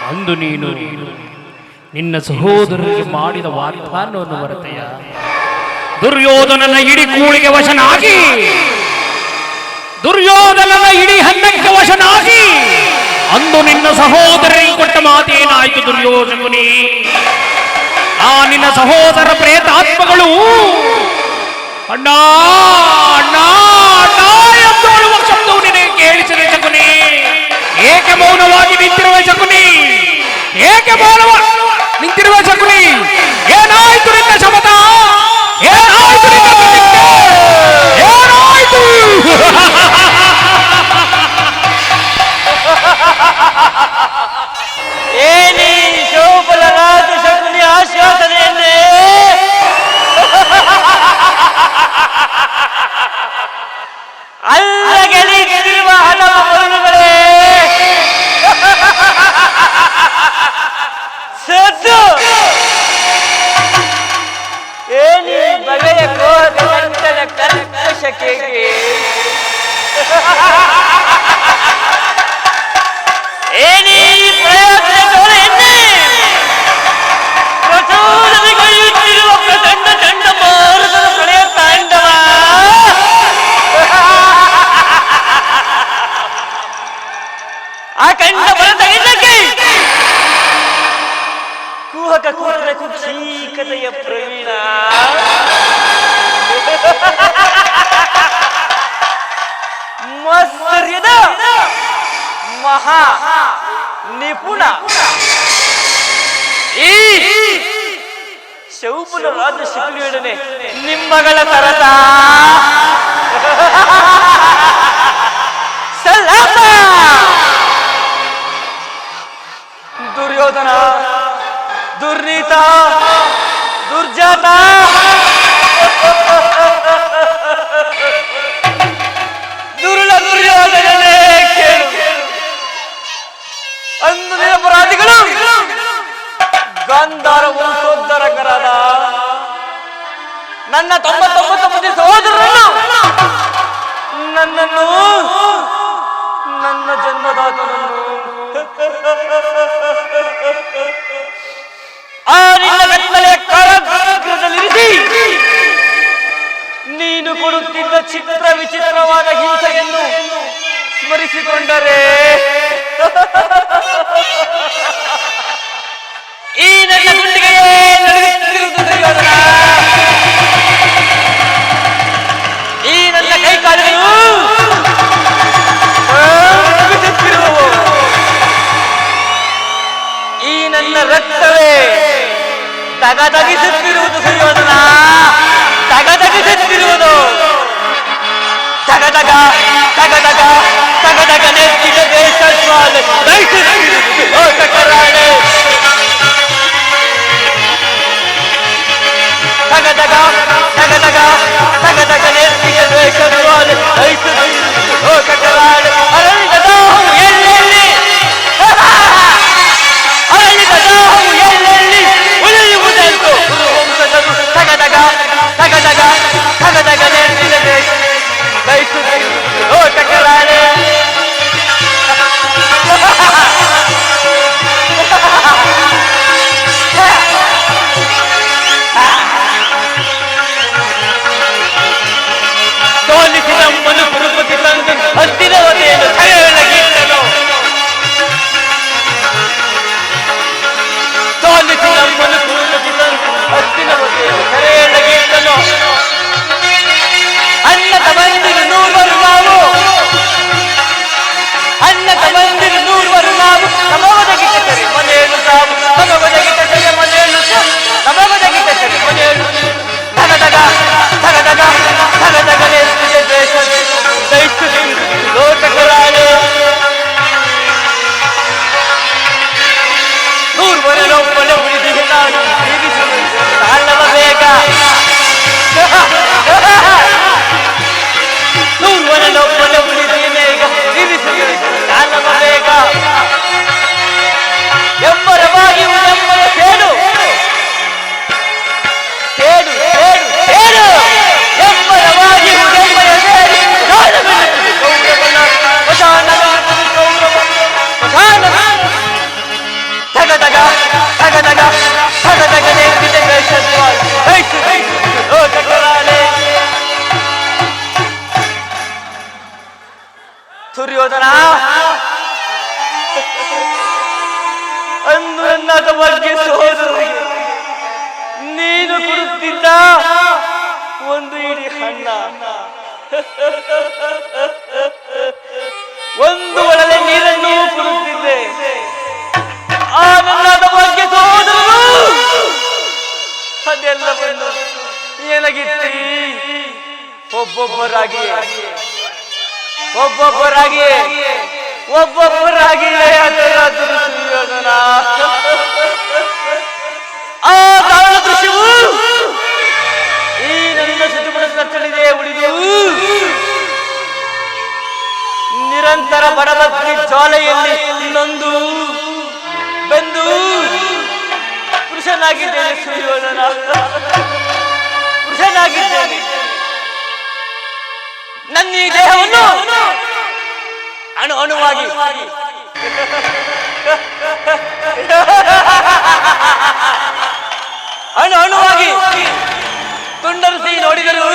ಅಂದು ನೀನು ನಿನ್ನ ಸಹೋದರರಿಗೆ ಮಾಡಿದ ವಾಗ್ದಾನವನ್ನು ಮರೆತೆಯ? ದುರ್ಯೋಧನನ ಇಡೀ ಕೂಳಿಗೆ ವಶನಾಗಿ, ದುರ್ಯೋಧನನ ಇಡೀ ಹನ್ನಕ್ಕೆ ವಶನಾಗಿ ಅಂದು ನಿನ್ನ ಸಹೋದರರಿಗೆ ಕೊಟ್ಟ ಮಾತೇನಾಯಿತು ದುರ್ಯೋಧನನೇ? ಆ ನಿನ್ನ ಸಹೋದರ ಪ್ರೇತಾತ್ಮಗಳು ಅಣ್ಣ ಅಣ್ಣ ಅಣ್ಣ ಎಂದು ಹೇಳುವ ಶಬ್ದವು ನಿನಗೆ ಕೇಳಿಸಿದೆ ಶಕುನಿ. ಏಕೆ ಮೌನವಾಗಿ ನಿಂತಿರುವ ಶಕುನಿ? ಏಕೆ ಮೌನವಾಗಿ ನಿಂತಿರುವ ಶಕುನಿ? ಏನಾಯ್ತು ನಿನ್ನ ಶಪಥ? ಏನಾಯ್ತು ನಿನ್ನ ಪ್ರತಿಜ್ಞೆ? ಏನಾಯ್ತು? ಏನಿ ಶೋಭಲರಾಜ ಶಕುನಿ ಆಶ್ವಾಸನೆಯನ್ನೇ ಅಲ್ಲಗೆಳಿದಿರುವ ಹಲವು ಮರುಳುಗಳೇ ಸದ್ದು ಏನಿ ಬಗೆಯ ಕ್ರೋಧ ಕಂಠದ ಕರ್ಕಶಕ್ಕೆ ಏನಿ ಪ್ರಯತ್ನಗಳನ್ನೇ ಪ್ರಚೋದನೆಗೊಳ್ಳುತ್ತಿರುವ ಪ್ರಚಂಡ ಚಂಡಮಾರುತದ ಪ್ರಳಯ ತಾಂಡವ ಆ ಕಂಡ ಬರತಗಿದ್ದಕ್ಕೆ ಕುಹಕ ಕೂಟದ ಕುಕ್ಷೀಕತೆಯ ಪ್ರವೀಣ ಮತ್ಸರ್ಯದ ಮಹಾ ನಿಪುಣ ಈ ಶೌಪುಲರಾದ ಶಕುನಿಯೊಡನೆ ನಿಮ್ಮಗಳ ತರತ ಸಲಾಮ. ದುರ್ಯೋಧನ, ದುರ್ನೀತ, ದುರ್ಜಾತ, ದುರುಳ ದುರ್ಯೋಧನನೇ ಕೇಳು. ಅಂದು ನಿರಪರಾಧಿಗಳು ಗಾಂಧಾರ ವಂಶೋದ್ಧಾರಕರಾದ ನನ್ನ 99 ಮಂದಿ ಸಹೋದರರನ್ನು, ನನ್ನನ್ನು, ನನ್ನ ಜನ್ಮದಾತನನ್ನು ಆ ನಿನ್ನ ಕತ್ತಲೆಯ ಕಾರಾಗೃಹದಲ್ಲಿರಿಸಿ ನೀನು ಕೊಡುತ್ತಿದ್ದ ಚಿತ್ರ ವಿಚಿತ್ರವಾದ ಹಿಂಸೆಯನ್ನು ಸ್ಮರಿಸಿಕೊಂಡರೆ ಈ ನನ್ನ ಗುಂಡಿಗೆ ನಡೆಯುತ್ತಿರುವುದು ದುರ್ಯೋಧನ. ಈ ನನ್ನ ಕೈಕಾಲುಗಳು ಈ ನನ್ನ ರಕ್ತವೇ ತಗದಗಿಸುತ್ತಿರುವುದು ದುರ್ಯೋಧನ, ತಗದಗಿಸುತ್ತಿರುವುದು. ತಗದಗ ತಗದಗ ತಗದಗ ನೆತ್ತಿದ ದೇಶ ಜ್ವಾಲೆ ದಹಿಸುತ್ತಿರುವುದು ಲೋಕಕರಾಳೆ. ತಗದಗ ತಗದಗ ತಗದಗ ನೆತ್ತಿದ ದೇಶ ಜ್ವಾಲೆ ದಹಿಸುತ್ತಿರುವುದು ಲೋಕಕರಾಳೆ. ಅರಳಿದ ದಾಹವು ಎಲ್ಲೆಲ್ಲಿ, ಅರಳಿದ ದಾಹವು ಎಲ್ಲೆಲ್ಲಿ ಉಳಿಯುವುದೆಂದು ವಂಶದರು. ತಗದಗ ತಗದಗ ತಗದಗ ನೆತ್ತಿದ ದೇಶ ದಹಿಸುತ್ತಿರುವುದು ಲೋಕಕರಾಳೆ. ಸೋಲಿಸಿ ನಮ್ಮನ್ನು ದುರ್ಯೋಧನ ಅಂದು ನನ್ನ ಬಗ್ಗೆ ಸೋದರಿಗೆ ನೀನು ಕೊಡುತ್ತಿದ್ದ ಒಂದು ಇಡೀ ಹಣ್ಣ, ಒಂದು ಒಳಲೆ ನೀರನ್ನು ಕೊಡುತ್ತಿದ್ದೆ. ಆ ನನ್ನ ಬಗ್ಗೆ ಸೋದರರು ಅದೆಲ್ಲವನ್ನು ಏನಾಗಿತ್ತಿ ಒಬ್ಬೊಬ್ಬರಾಗಿ ದುರ್ಯೋಧನ ಆ ಕಾರಣ ದೃಶ್ಯವು ಈ ನನ್ನ ಸುತ್ತಮುತ್ತಲಿದೆ ಉಳಿದು ನಿರಂತರ ಬಡಬಗ್ನಿ ಜ್ವಾಲೆಯಲ್ಲಿ ನೊಂದು ಬೆಂದು ಪುರುಷನಾಗಿದ್ದೇನೆ ಸುಯೋಧನ, ಪುರುಷನಾಗಿದ್ದೇನೆ. ನನ್ನ ಈ ದೇಹವನ್ನು ಅಣು ಅಣುವಾಗಿ ಅಣು ಅಣುವಾಗಿ ತುಂಡರಿಸಿ ನೋಡಿದರು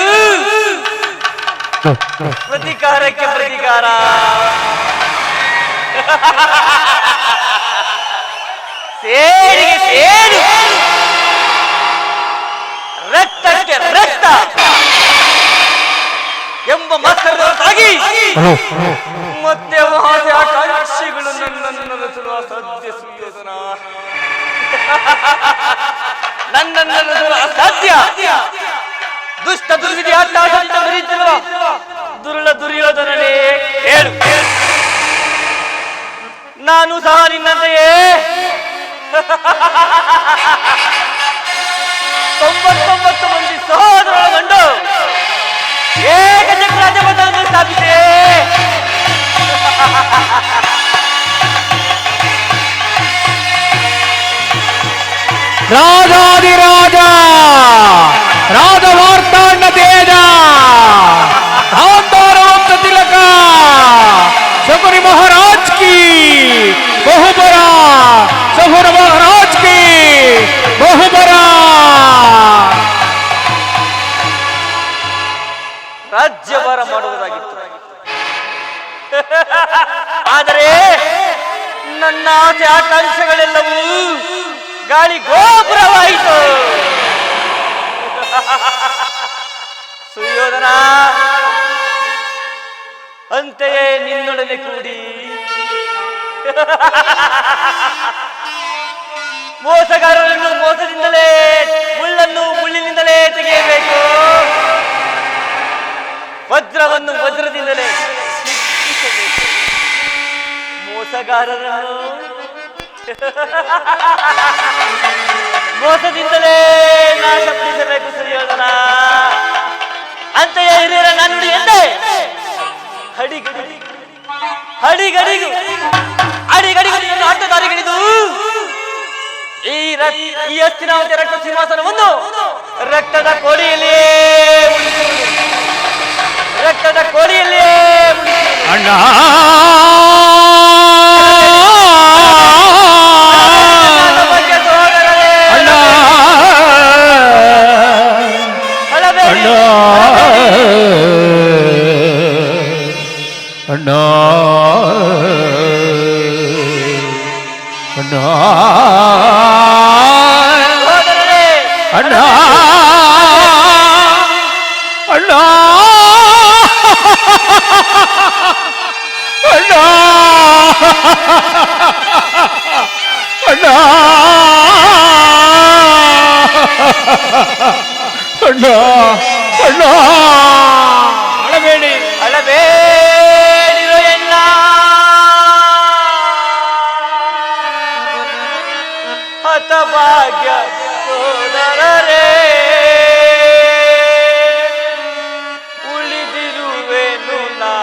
ಪ್ರತಿಕಾರಕ್ಕೆ ಪ್ರತಿಕಾರ, ಸೇರಿಗೆ ಸೇರು, ರಕ್ತಕ್ಕೆ ರಕ್ತ ಎಂಬ ಮಕ್ಕಳಾಗಿ ಮತ್ತೆ ಆಕಾಂಕ್ಷಿಗಳು ನನ್ನನ್ನು ರಚಿಸುವ ಅಸಾಧ್ಯ ಸುಯೋಧನ, ನನ್ನನ್ನು ರಚಿಸುವ ಅಸಾಧ್ಯ. ದುಷ್ಟ ದುರ್ವಿಧಿ ಅಟ್ಟಾಸಂತ ಮೆರೆಯುತ್ತಿರುವ ದುರುಳ ದುರ್ಯೋಧನನೇ ಹೇಳು, ನಾನು ಸಹ ನಿನ್ನಂತೆಯೇ 99 ಮಂದಿ ಸಹೋದರರನ್ನು ಏಕಚಕ್ರ ರಾಜಪಥವನ್ನು ಸ್ಥಾಪಿಸಿದೆ. ರಾಜಾದಿರಾಜ ರಾಜವಾರ್ತಾಂಡ ತೇಜ ಗಾಂಧಾರವಂಶ ತಿಲಕ ಶಬರಿ ಮಹಾರಾಜ್ ಕಿ ಬಹುಬರ, ಶಬರ ಮಹಾರಾಜ್ ಕಿ ಬಹುಬರ. ರಾಜ್ಯಭಾರ ಮಾಡುವುದಾಗಿತ್ತು, ಆದರೆ ನನ್ನ ಆಸೆ ಆಕಾಂಕ್ಷೆಗಳೆಲ್ಲವೂ ಗಾಳಿ ಗೋಪುರವಾಯಿತು. ಸುಯೋಧನ, ಅಂತೆಯೇ ನಿನ್ನೊಡನೆ ಕೂಡಿ ಮೋಸಗಾರರನ್ನು ಮೋಸದಿಂದಲೇ, ಮುಳ್ಳನ್ನು ಮುಳ್ಳಿನಿಂದಲೇ ತೆಗೆಯಬೇಕು, ವಜ್ರವನ್ನು ವಜ್ರದಿಂದಲೇ ಶಿಕ್ಷಿಸಬೇಕು, ಮೋಸಗಾರರನ್ನು ಮೋಸದಿಂದಲೇ ನಾಶಪಡಿಸಬೇಕು ಸುಯೋಧನ. ಅಂತೆಯೇ ಹಿರಿಯರ ನಾನು ಎಂದೆ, ಅಡಿಗಡಿಗೂ ಆಟಗಾರಿಗಳಿದು ಈ ಹಸ್ತಿನಾವತಿ ರಕ್ತ ಸಿಂಹಾಸನವನ್ನು ರಕ್ತದ ಕೋಡಿಯಲ್ಲಿಯೇ ರಕ್ತದ ಕೋಡಿಯಲ್ಲಿಯೇ ಅಣ್ಣ ಅಣ್ಣ ಅಣ್ಣ ಅಣ್ಣ ಅಣ್ಣ ಅಣ್ಣ ಅಣ್ಣ ಅಣ್ಣ ಅಣ್ಣ ಅಳಬೇಡಿ ಅಳಬೇಡಿರೋ ಎಲ್ಲ ಹತಭಾಗ್ಯ ಸೋದರರೇ, ಉಳಿದಿರುವೆನು ನಾ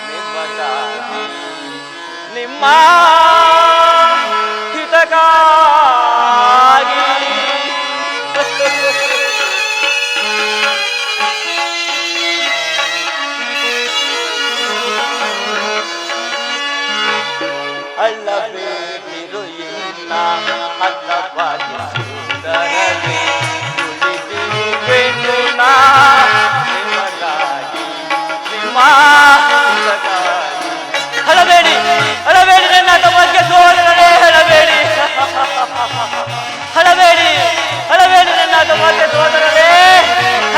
ನಿಮ್ಮಗಾಗಿ, ನಿಮ್ಮ ಹಿತಕ್ಕಾಗಿ. ಅಲ್ಲಬೇಡಿರು ಎನ್ನ ಹತಭಾಗ್ಯ ಸೋದರರೇ, ಉಳಿದಿರುವೆನು ನಾ ನಿಮಗಾಗಿ, ನಿಮ್ಮ ಹಿತಕ್ಕಾಗಿ. ಅಳಬೇಡಿ ಅಳಬೇಡಿ ನನ್ನ ತಮ್ಮಕ್ಕೆ ಸೋದರನೇ ಅಳಬೇಡಿ ಅಳಬೇಡಿ ಅಳಬೇಡಿ ನನ್ನ ತಮ್ಮಕ್ಕೆ ಸೋದರನೇ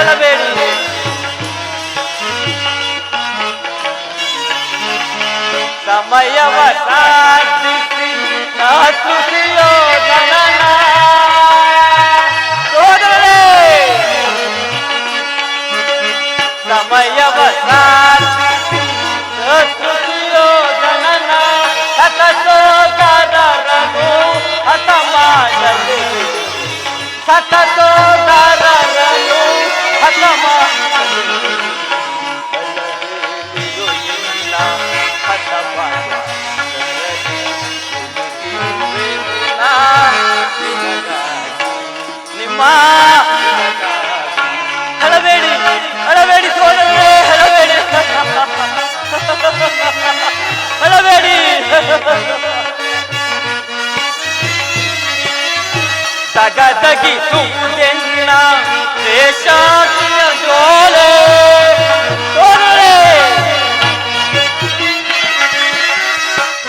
ಅಳಬೇಡಿ ಸಮಯವ ಸಾಧಿಸಿ ಸ್ತುತಿಯೋ ಜನನ ಸೋದರನೇ ಸಮಯವ ಸಾಧಿಸಿ ಸ್ತುತಿಯೋ ಜನನ ಹತ ಸೋದರರನು ಹತ ಮಾಡಲಿ ಸತ ಸೋದರರನು ಹತ ಮಾಡಲಿ ನಿಮ್ಮ ಅಳಬೇಡಿ ಅಳಬೇಡಿ ಸೋದರೇ ಅಳಬೇಡಿ ಅಳಬೇಡಿ ತಗದಗಿ ಸುವುದೆನ್ನ ದೇಶಾಕಿಯ ಜೋಲೆ ಸೋದರೇ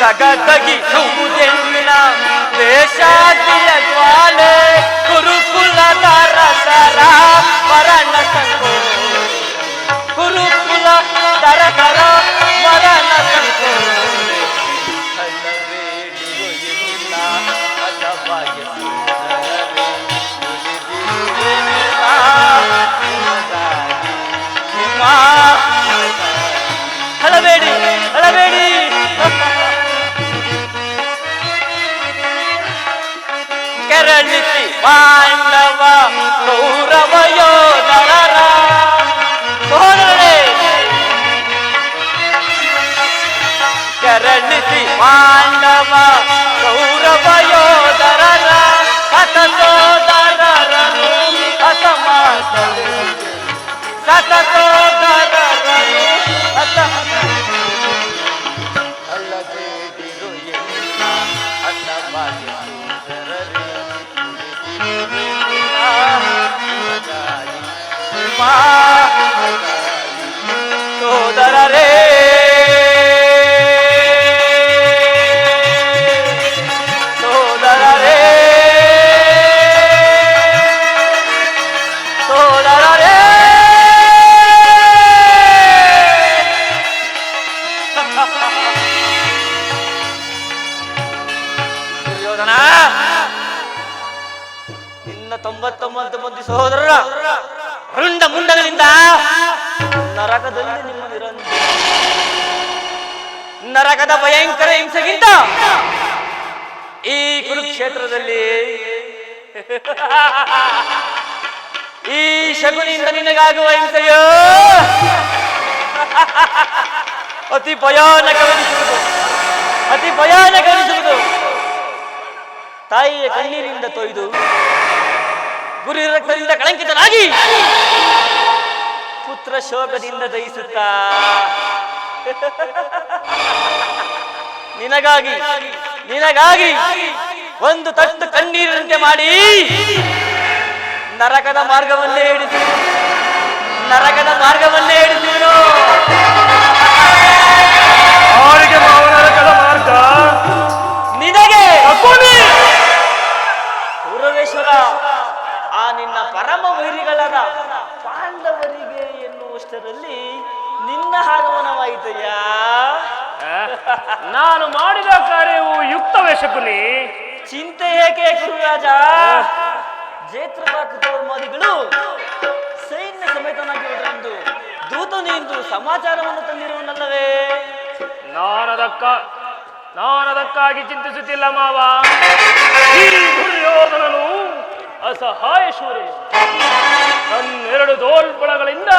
ತಗದಗಿ ಸುವುದೆನ್ನ ದೇಶಾಕಿಯ ಜ್ವಾಲೆ ಗುರುಕುಲದ ರಸರ ಮರಣ ಸಂಕೋ ಗುರುಕುಲ ದರಕರ ಮರಣ ಸಂಕೋ ಅಲ್ಲಬೇಡಿಲ್ಲ ಅಸಭಾಗ್ಯ ಅಳಬೇಡಿ ಅಳಬೇಡಿ ಕೆರಳಿಸಿ ಪಾಂಡವ ಕೌರವ ಯೋಧರ ಸೋದರೇ ಕೆರಳಿಸಿ ಪಾಂಡವ ಕೌರವ ಯೋಧರ ಹತ ಸೋದರರನು ಹತ ಮಾಡಲು ಸತ ಸೋದರರನು ಹತ ಅಲ್ಲಬೇಡಿರು ಎಲ್ಲ ಹತವಾಗಿ ಸೋದರರೇ ಸೋದರರೇ ಸೋದರರೇ ದುರ್ಯೋಧನ ನಿನ್ನ 99 ಮಂದಿ ಸಹೋದರರ ರುಂಡ ಮುಂಡಗಳಿಂದ ನರಕದಲ್ಲಿ ನಿಮ್ಮ ನಿರಂತರ ನರಕದ ಭಯಂಕರ ಹಿಂಸೆಗಿಂತ ಈ ಕುರುಕ್ಷೇತ್ರದಲ್ಲಿ ಈ ಶಕುನಿಯಿಂದ ನಿನಗಾಗುವ ಹಿಂಸೆಯೋ ಅತಿ ಭಯಾನಕವೆನಿಸುವುದು ಅತಿ ಭಯಾನಕವೆನಿಸುವುದು ತಾಯಿಯ ಕಣ್ಣೀರಿನಿಂದ ತೊಯ್ದು ಗುರಿ ರಕ್ತದಿಂದ ಕಳಂಕಿತನಾಗಿ ಪುತ್ರ ಶೋಕದಿಂದ ದಯಿಸುತ್ತಾ ನಿನಗಾಗಿ ಒಂದು ತಟ್ಟು ಕಣ್ಣೀರಿನಂತೆ ಮಾಡಿ ನರಕದ ಮಾರ್ಗವನ್ನೇ ಹಿಡಿಸುವನು ಅವರಿಗೆ ನರಕದ ಮಾರ್ಗ ನಿನಗೆ ಪೂರ್ವೇಶ್ವರ ಆ ನಿನ್ನ ಪರಮ ವೈರಿಗಳಾದ ಪಾಂಡವರಿಗೆ ಎನ್ನುವಷ್ಟರಲ್ಲಿ ನಿನ್ನ ಆಗಮನವಾಯಿತಯ್ಯ. ನಾನು ಮಾಡಿದ ಕಾರ್ಯವು ಯುಕ್ತವೇ ಶಕುನಿ? ಚಿಂತೆ ಏಕೆ ಗುರುರಾಜ? ಜೇತ್ರಪಾಕೃತೋರ್ಮಾದಿಗಳು ಸೈನ್ಯ ಸಮೇತನಾಗಿರುವುದೆಂದು ದೂತನಿಂದು ಸಮಾಚಾರವನ್ನು ತಂದಿರುವನಲ್ಲವೇ? ನಾನದಕ್ಕಾಗಿ ಚಿಂತಿಸುತ್ತಿಲ್ಲ ಮಾವ. ಈ ದುರ್ಯೋಧನನು ಅಸಹಾಯ ಶೂರನು. ತನ್ನೆರಡು ದೋಲ್ಬಳಗಳಿಂದ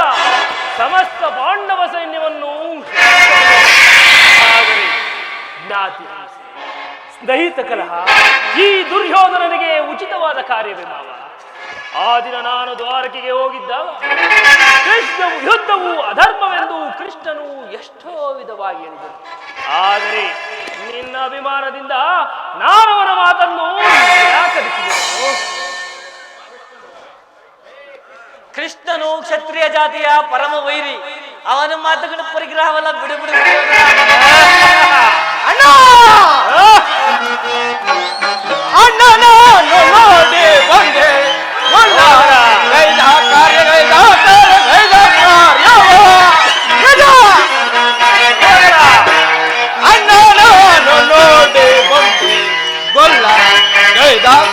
ಸಮಸ್ತ ಪಾಂಡವ ಸೈನ್ಯವನ್ನು ಜ್ಞಾತಿ ಸ್ನೇಹಿತ ಕಲಹ ಈ ದುರ್ಯೋಧನನಿಗೆ ಉಚಿತವಾದ ಕಾರ್ಯವೇ ಮಾವ. ಆ ದಿನ ನಾನು ದ್ವಾರಕೆಗೆ ಹೋಗಿದ್ದಾಗ ಕೃಷ್ಣವು ಯುದ್ಧವು ಅಧರ್ಮವೆಂದು ಕೃಷ್ಣನು ಎಷ್ಟೋ ವಿಧವಾಗಿ ಹೇಳಿದರು. ಆದರೆ ನಿನ್ನ ಅಭಿಮಾನದಿಂದ ನಾನು ಅವನ ಮಾತನ್ನು ನಿರಾಕರಿಸಿದೆನು. ಕೃಷ್ಣನು ಕ್ಷತ್ರಿಯ ಜಾತಿಯ ಪರಮ ವೈರಿ. ಅವನ ಮಾತುಗಳ ಪರಿಗ್ರಹವಲ್ಲ. ಬಿಡು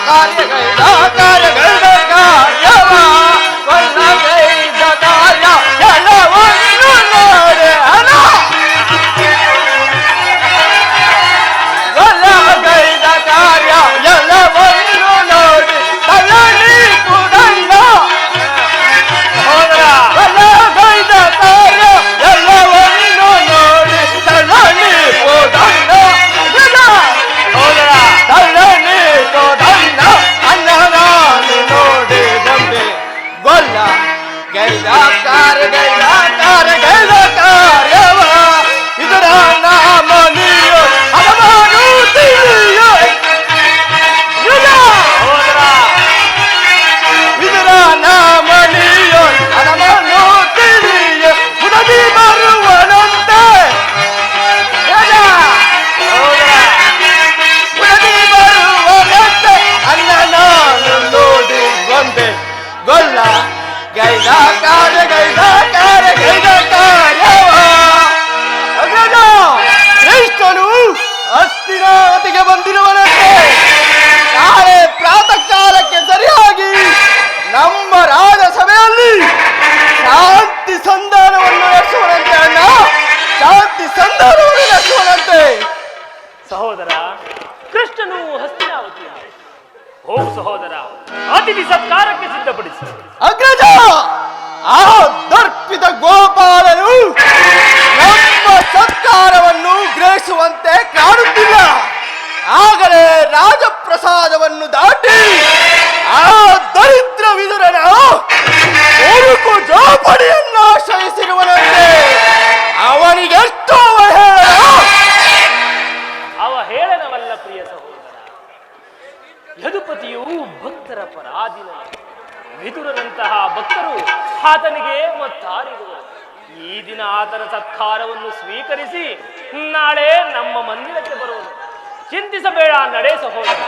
ಕಾರ್ಯಗೈದ ಕಾರ್ಯವ ಕೊಲ್ಲಗೈದ ಕಾರ್ಯ ಎಲ್ಲವನ್ನು ನೋಡೆ ಅನ ಕೊಲ್ಲಗೈದ ಕಾರ್ಯ ಎಲ್ಲವನ್ನು ನೋಡಿ ತಲನಿ ಕುದಂಡ ಕೊಲ್ಲಗೈದ ಕಾರ್ಯ ಎಲ್ಲವನ್ನು ನೋಡಿ ತಲನಿ ಕುದಂಡ ತಲನಿ ಕುದಂಡ ಅನ್ನ ನಾನು ನೋಡಿ ಬಂದೆ ಗೊಲ್ಲ ಗೈದ ಕಾರ್ಯವ ಇದರ ನಾಮ ನೀಯೋ ಹಲವಾರು ತಿಳಿಯೋ ಇದರ ನಾಮ ನೀಯೋ ಹಲವಾರು ತಿಳಿಯೋ ಮುದದಿ ಬರುವನಂತೆ ಮುದದಿ ಬರುವನಂತೆ ಅನ್ನ ನಾನು ನೋಡಿ ಬಂದೆ ಗೊಲ್ಲ ಗೈದ ಕಾರ್ಯವ ಶ್ರೇಷ್ಠನು ಹಸ್ತಿನಾವತಿಗೆ ಬಂದಿರುವನಂತೆ ನಾಳೆ ಪ್ರಾತಃ ಕಾಲಕ್ಕೆ ಸರಿಯಾಗಿ ನಮ್ಮ ರಾಜಸಭೆಯಲ್ಲಿ ಶಾಂತಿ ಸಂಧಾನವನ್ನು ನಡೆಸುವನಂತೆ ಅಣ್ಣ ಶಾಂತಿ ಸಂಧಾನವನ್ನು ನಡೆಸುವನಂತೆ ಸಹೋದರ, ಕೃಷ್ಣನು ಹಸ್ತಿನಾವತಿ. ಹೋಗು ಸಹೋದರ, ಅತಿಥಿ ಸತ್ಕಾರಕ್ಕೆ ಸಿದ್ಧಪಡಿಸು. ಅಗ್ರಜ ಆ ದರ್ಪಿತ ಗೋಪಾಲನು ನಮ್ಮ ಸತ್ಕಾರವನ್ನು ಗ್ರಹಿಸುವಂತೆ ಕಾಣುತ್ತಿಲ್ಲ. ಆಗಲೇ ರಾಜಪ್ರಸಾದವನ್ನು ದಾಟಿ ಆ ದರಿದ್ರ ವಿದುರನ ಮುರುಕು ಜೋಪಡಿಯನ್ನು ಆಶ್ರಯಿಸಿರುವನಂತೆ ಅವನಿಗೆಷ್ಟು ಅವಹೇಳನ. ಅವ ಹೇಳನವಲ್ಲ ಪ್ರಿಯ ಸಹೋದರ. ಯದುಪತಿಯು ಭಕ್ತರ ಪರಾಧೀನ. ವಿದುರನಂತಹ ಭಕ್ತರು ಆತನಿಗೆ ಮತ್ತಾರಿರುವರು. ಈ ದಿನ ಆತನ ಸತ್ಕಾರವನ್ನು ಸ್ವೀಕರಿಸಿ ನಾಳೆ ನಮ್ಮ ಮಂದಿರಕ್ಕೆ ಬರುವನು. ಚಿಂತಿಸಬೇಡ, ನಡೆ ಸಹೋದರ.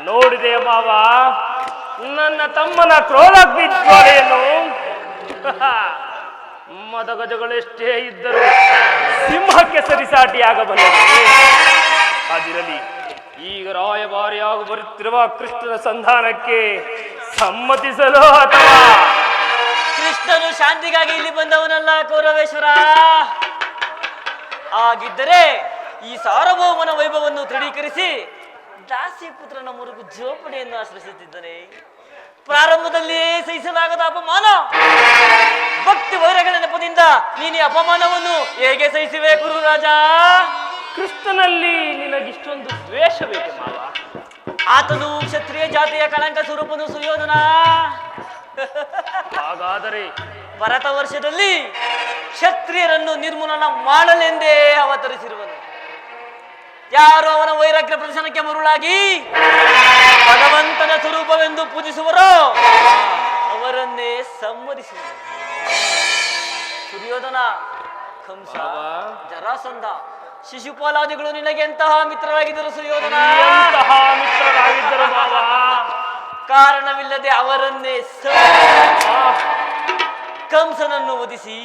ನೋಡಿದೆ ಮಾವ, ನನ್ನ ತಮ್ಮನ ಕ್ರೋಧಾಗ್ನಿ ಜ್ವಾಲೆಯನ್ನು. ಮದಗಜಗಳೆಷ್ಟೇ ಇದ್ದರೂ ಸಿಂಹಕ್ಕೆ ಸರಿಸಾಟಿಯಾಗಬಲ್ಲದು. ಅದಿರಲಿ, ಈಗ ರಾಯಭಾರಿಯಾಗಿ ಬರುತ್ತಿರುವ ಕೃಷ್ಣನ ಸಂಧಾನಕ್ಕೆ ಸಮ್ಮತಿಸಲು ಅಥವಾ ಕೃಷ್ಣನು ಶಾಂತಿಗಾಗಿ ಇಲ್ಲಿ ಬಂದವನಲ್ಲ ಕೌರವೇಶ್ವರ. ಆಗಿದ್ದರೆ ಈ ಸಾರ್ವಭೌಮನ ವೈಭವವನ್ನು ದೃಢೀಕರಿಸಿ ದಾಸಿ ಪುತ್ರನ ಮುರುಗು ಜೋಪಡಿಯನ್ನು ಆಶ್ರಯಿಸುತ್ತಿದ್ದಾನೆ. ಪ್ರಾರಂಭದಲ್ಲಿಯೇ ಸಹಿಸಲಾಗದ ಅಪಮಾನ, ಭಕ್ತಿ ವೈರಗಳ ನೆಪದಿಂದ ನೀನು ಅಪಮಾನವನ್ನು ಹೇಗೆ ಸಹಿಸಿವೆ ಗುರುರಾಜ? ಕೃಷ್ಣನಲ್ಲಿ ನಿನಗಿಷ್ಟೊಂದು ದ್ವೇಷ ಬೇಕೆ ಮಾವ? ಆತನು ಕ್ಷತ್ರಿಯ ಜಾತಿಯ ಕಳಂಕ ಸ್ವರೂಪನು ಸುಯೋಧನ. ಹಾಗಾದರೆ ಭರತ ವರ್ಷದಲ್ಲಿ ಕ್ಷತ್ರಿಯರನ್ನು ನಿರ್ಮೂಲನ ಮಾಡಲೆಂದೇ ಅವತರಿಸಿರುವನು. ಯಾರು ಅವನ ವೈರಾಗ್ಯ ಪ್ರದರ್ಶನಕ್ಕೆ ಮರುಳಾಗಿ ಭಗವಂತನ ಸ್ವರೂಪವೆಂದು ಪೂಜಿಸುವರೋ ಅವರನ್ನೇ ಸಂವರಿಸುವರು. ಸುರ್ಯೋಧನ, ಕಂಸ, ಜರಾಸಂಧ ಶಿಶುಪಾಲಾದಿಗಳು ನಿನಗೆ ಎಂತಹ ಮಿತ್ರರಾಗಿದ್ದರು ಸುಯೋಧನ? ಎಂತಹ ಮಿತ್ರರಾಗಿದ್ದರು ಮಾವ. ಕಾರಣವಿಲ್ಲದೆ ಅವರನ್ನೇ ಕಂಸನನ್ನು ವಧಿಸಿ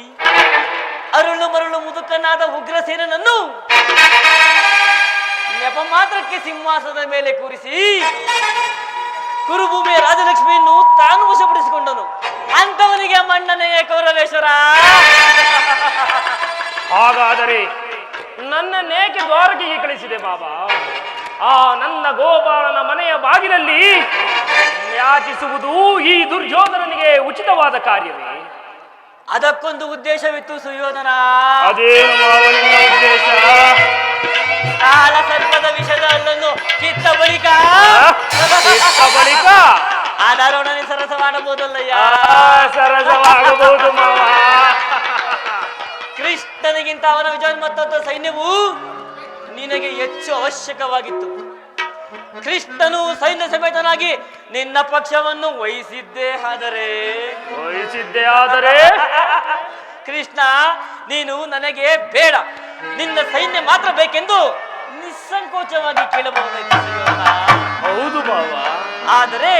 ಅರುಳು ಮರುಳು ಮುದುಕನಾದ ಉಗ್ರಸೇನನನ್ನು ನೆಪ ಮಾತ್ರಕ್ಕೆ ಸಿಂಹಾಸನದ ಮೇಲೆ ಕೂರಿಸಿ ಕುರುಭೂಮಿಯ ರಾಜಲಕ್ಷ್ಮಿಯನ್ನು ತಾನು ವಶಪಡಿಸಿಕೊಂಡನು. ಅಂತವನಿಗೆ ಮಣ್ಣನೆಯ ಕೌರವೇಶ್ವರ. ಹಾಗಾದರೆ ನನ್ನನ್ನೇಕೆ ದ್ವಾರಕೆಗೆ ಕಳಿಸಿದೆ ಬಾಬಾ? ಆ ನನ್ನ ಗೋಪಾಲನ ಮನೆಯ ಬಾಗಿಲಲ್ಲಿ ಯಾಚಿಸುವುದು ಈ ದುರ್ಯೋಧನನಿಗೆ ಉಚಿತವಾದ ಕಾರ್ಯವೇ? ಅದಕ್ಕೊಂದು ಉದ್ದೇಶವಿತ್ತು ಸುಯೋಧನ. ಅದೇನು ಮಾವ ನಿನ್ನ ಉದ್ದೇಶ? ಕಾಲ ಸರ್ಪದ ವಿಷದ ಹಲ್ಲನ್ನು ಕಿತ್ತ ಬಳಿಕ ಆಧಾರೊಡನೆ ಸರಸ ಮಾಡಬಹುದಲ್ಲಯ್ಯ. ಸರಸವಾಗಬಹುದು ಮಾವ. ಕೃಷ್ಣನಿಗಿಂತ ಅವನ ವಿಜಯೋನ್ಮತ್ತ ಸೈನ್ಯವು ನಿನಗೆ ಹೆಚ್ಚು ಅವಶ್ಯಕವಾಗಿತ್ತು. ಕೃಷ್ಣನು ಸೈನ್ಯ ಸಮೇತನಾಗಿ ನಿನ್ನ ಪಕ್ಷವನ್ನು ವಹಿಸಿದ್ದೇ ಆದರೆ ಕೃಷ್ಣ ನೀನು ನನಗೆ ಬೇಡ, ನಿನ್ನ ಸೈನ್ಯ ಮಾತ್ರ ಬೇಕೆಂದು ನಿಸ್ಸಂಕೋಚವಾಗಿ ಕೇಳಬಹುದಾಗಿತ್ತು. ಹೌದು ಬಾವ. ಆದರೆ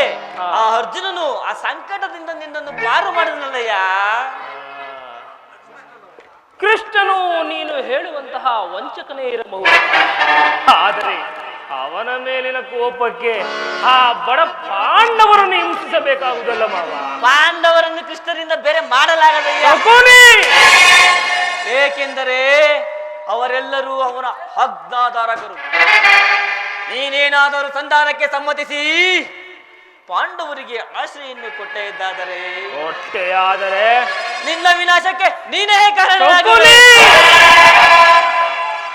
ಆ ಅರ್ಜುನನು ಆ ಸಂಕಟದಿಂದ ನಿನ್ನನ್ನು ಪಾರು ಮಾಡಿದನಲ್ಲಯ್ಯ. ಕೃಷ್ಣನು ನೀನು ಹೇಳುವಂತಹ ವಂಚಕನೇ ಇರಬಹುದು, ಆದರೆ ಅವನ ಮೇಲಿನ ಕೋಪಕ್ಕೆ ಆ ಬಡ ಪಾಂಡವರನ್ನು ಹಿಂಸಿಸಬೇಕಾಗುವುದಲ್ಲ ಮಾವ. ಪಾಂಡವರನ್ನು ಕೃಷ್ಣರಿಂದ ಬೇರೆ ಮಾಡಲಾಗದಯ್ಯ. ಏಕೆಂದರೆ ಅವರೆಲ್ಲರೂ ಅವನ ಆಜ್ಞಾಧಾರಕರು. ನೀನೇನಾದರೂ ಸಂಧಾನಕ್ಕೆ ಸಮ್ಮತಿಸಿ ಪಾಂಡವರಿಗೆ ಆಶ್ರಯನ್ನು ಕೊಟ್ಟೆಯಾದರೆ ನಿನ್ನ ವಿನಾಶಕ್ಕೆ ನೀನೇ ಕಾರಣ.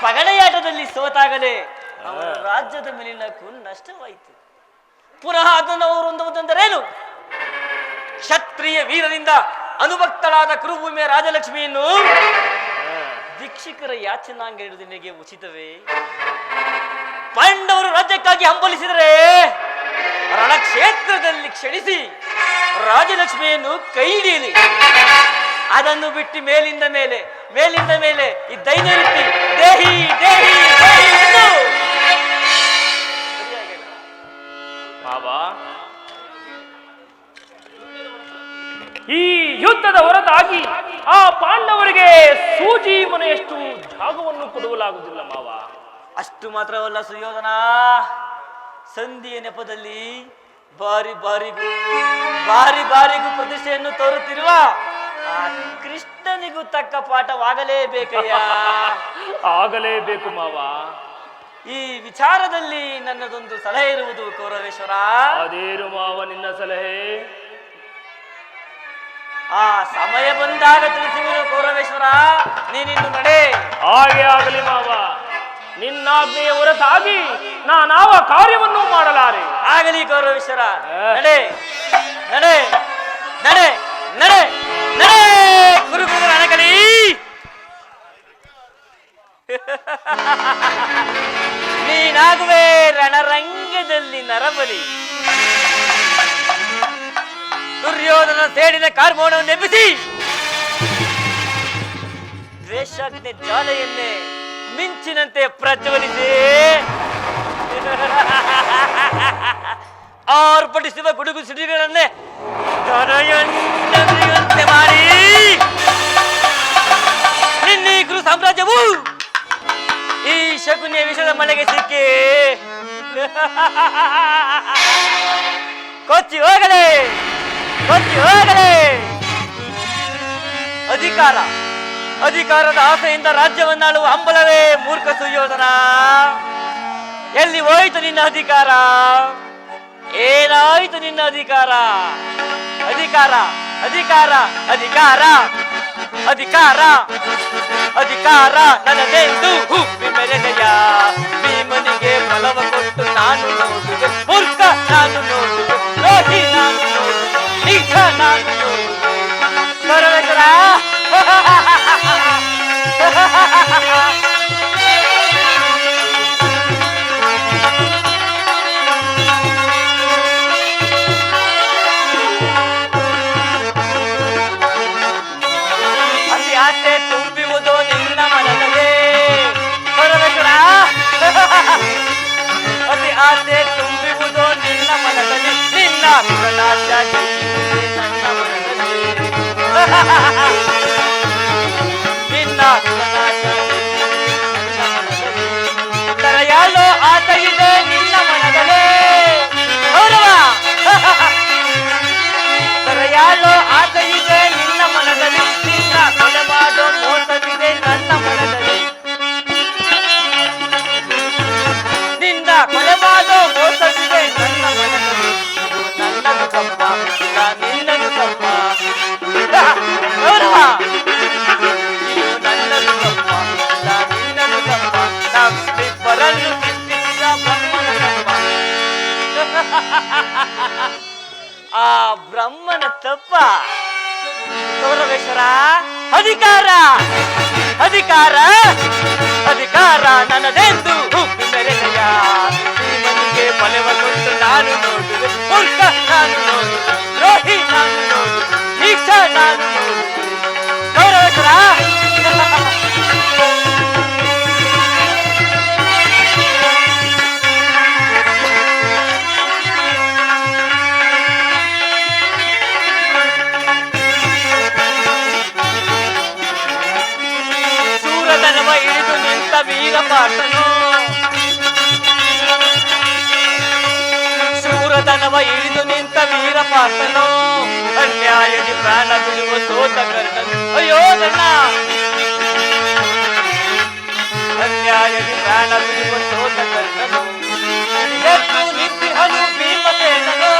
ಪಗಡೆಯಾಟದಲ್ಲಿ ಸೋತಾಗಲೇ ಅವರ ರಾಜ್ಯದ ಮೇಲಿನ ನಷ್ಟವಾಯಿತು. ಪುನಃ ಅದನ್ನು ಅವರು ಹೊಂದುವುದೆಂದರೇನು? ಕ್ಷತ್ರಿಯ ವೀರರಿಂದ ಅನುಭಕ್ತಳಾದ ಕುರುಭೂಮಿಯ ರಾಜಲಕ್ಷ್ಮಿಯನ್ನು ಭಿಕ್ಷುಕರ ಯಾಚನಾಂಗ ಹಿಡಿದು ನಿನಗೆ ಉಚಿತವೇ? ಪಾಂಡವರು ರಾಜ್ಯಕ್ಕಾಗಿ ಹಂಬಲಿಸಿದರೆ ರಣಕ್ಷೇತ್ರದಲ್ಲಿ ಕ್ಷಣಿಸಿ ರಾಜಲಕ್ಷ್ಮಿಯನ್ನು ಕೈ ಹಿಡಿಯಲಿ. ಅದನ್ನು ಬಿಟ್ಟು ಮೇಲಿಂದ ಮೇಲೆ ಈ ದೈನ್ಯರಿತ್ತಿ ದೇಹಿ ದೇಹಿ ದೇಹಿ ಎಂದು ಬಾಬಾ, ಈ ಯುದ್ಧದ ಹೊರತಾಗಿ ಆ ಪಾಂಡವರಿಗೆ ಸುಜೀವನೆಯಷ್ಟು ಜಾಗವನ್ನು ಕೊಡಲಾಗುವುದಿಲ್ಲ ಮಾವ. ಅಷ್ಟು ಮಾತ್ರವಲ್ಲ ಸುಯೋಧನ, ಸಂಧಿಯ ನೆಪದಲ್ಲಿ ಬಾರಿ ಬಾರಿಗೂ ಪ್ರತಿಷ್ಠೆಯನ್ನು ತೋರುತ್ತಿರುವ ಆ ಕೃಷ್ಣನಿಗೂ ತಕ್ಕ ಪಾಠವಾಗಲೇಬೇಕಯ್ಯ. ಆಗಲೇಬೇಕು ಮಾವ. ಈ ವಿಚಾರದಲ್ಲಿ ನನ್ನದೊಂದು ಸಲಹೆ ಇರುವುದು ಕೌರವೇಶ್ವರ. ಅದೇನು ಮಾವ ನಿನ್ನ ಸಲಹೆ? ಆ ಸಮಯ ಬಂದಾಗ ತಿಳಿಸುವುದು ಕೌರವೇಶ್ವರ. ನೀನಿನ್ನು ನಡೆ. ಹಾಗೆ ಆಗಲಿ ಮಾವ. ನಿನ್ನಾಜ್ಞೆಯ ಹೊರತಾಗಿ ನಾನಾವ ಕಾರ್ಯವನ್ನು ಮಾಡಲಾರೆ. ಆಗಲಿ ಕೌರವೇಶ್ವರ. ನಡೆ ನಡೆ ನಡೆ ನಡೆ ನಡೆ ಕುರುಕುಲ ಅಣಕಲಿ. ನೀನಾಗುವೆ ರಣರಂಗದಲ್ಲಿ ನರಬಲಿ. ದುರ್ಯೋಧನ ಸೇಡಿನ ಕಾರ್ಮೋಣವನ್ನು ಎಬ್ಬಿಸಿ ದ್ವೇಷಾಗ್ನಿ ಜ್ವಾಲೆಯನ್ನೇ ಮಿಂಚಿನಂತೆ ಪ್ರಜ್ವಲಿಸಿ ಆರ್ಭಟಿಸುವ ಗುಡುಗು ಸಿಡಿಗಳನ್ನೇ ದೊರೆಯಂತೆ ಮಾಡಿ ನಿನ್ನೆ ಗುರು ಸಾಮ್ರಾಜ್ಯವು ಈ ಶಕುನಿಯ ವಿಷದ ಮಳೆಗೆ ಸಿಕ್ಕಿ ಕೊಚ್ಚಿ ಹೋಗಲೇ. ಅಧಿಕಾರದ ಆಸೆಯಿಂದ ರಾಜ್ಯವನ್ನಾಳುವ ಹಂಬಲವೇ ಮೂರ್ಖ ಸುಯೋಧನ. ಎಲ್ಲಿ ಹೋಯಿತು ನಿನ್ನ ಅಧಿಕಾರ? ಏನಾಯಿತು ನಿನ್ನ ಅಧಿಕಾರ? ಅಧಿಕಾರ ಅಧಿಕಾರ ಅಧಿಕಾರ ಅಧಿಕಾರ ಅಧಿಕಾರ ನನ್ನದೆಂದು ಹುಬ್ಬಿ ಮೆರೆದೆಯ ಭೀಮನಿಗೆ ಬಲವ ಕೊಟ್ಟು ನಾನು ನೋಡುವೆ. ಮೂರ್ಖ ನಾನು ನೋಡುವೆ, ದ್ರೋಹಿ ನಾನು ನೋಡುವೆ, ನೀಚ ನಾನು ನೋಡುವೆ. ಕೌರವೇಶ್ವರ ಅತಿ ಆಸೆ ತುಂಬಿರುವುದು ನಿನ್ನ ಮನದಲ್ಲಿ. ನಿನ್ನ ಕುಲನಾಶ ತರಯಾಲೋ ಆತ ಇದೆ ನಿನ್ನ ಮನದಲ್ಲೇ ಗೌರವ ತರಯಾಲೋ ಆತ ಇದೆ ನಿನ್ನ ಮನದಲ್ಲಿ ನಿನ್ನ ಕೊಲೆ ಮಾಡೋ ಮೋಸವಿದೆ ನನ್ನ ಮನದಲ್ಲಿ ನಿನ್ನ ಕೊಲೆ ಮಾಡೋ ಮೋಸವಿದೆ ನನ್ನ ಮನದಲ್ಲಿ ನನ್ನದು ತಪ್ಪ ಇಲ್ಲ ನಿನ್ನದು ತಪ್ಪ ಗೌರವ ಇದು ನನ್ನದು ತಪ್ಪ ಇಲ್ಲ ನಿನ್ನದು ತಪ್ಪ ನಮ್ಮಿಬ್ಬರನ್ನು ಸೃಷ್ಟಿಸಿದ ಬ್ರಹ್ಮನ ತಪ್ಪ ಆ ಬ್ರಹ್ಮನ ತಪ್ಪ ಗೌರವೇಶ್ವರ ಅಧಿಕಾರ ಅಧಿಕಾರ ಅಧಿಕಾರ ನನ್ನದೆಂದು ಹುಬ್ಬಿ ಮೆರೆದೆಯ ಶ್ರೀಮನಿಗೆ ಬಲವ ಕೊಟ್ಟು ನಾನು ನೋಡುವೆ ಮೂರ್ಖ ನಾನು ನೋಡುವೆ ದ್ರೋಹಿ ನಾನು ನೋಡುವೆ ನೀಕ್ಷ ನಾನು ನೋಡುವೆ ಗೌರವೇಶ್ವರ ಸೂರತನವ ಇಳಿದು ನಿಂತ ವೀರಪಾರ್ಥನು ಸೂರತನವ ಇಳಿದು ನಿಂತ ವೀರಪಾರ್ಥನು ಅನ್ಯಾಯದಿ ಪ್ರಾಣ ಬಿಡುವ ಸೋತ ಕರ್ಣನು ಅಯ್ಯೋ ನನ್ನ ಅನ್ಯಾಯದಿ ಪ್ರಾಣ ಬಿಡುವ ಸೋತ ಕರ್ಣನು ಎದ್ದು ನಿಂತಿಹನು ಭೀಮಸೇನನು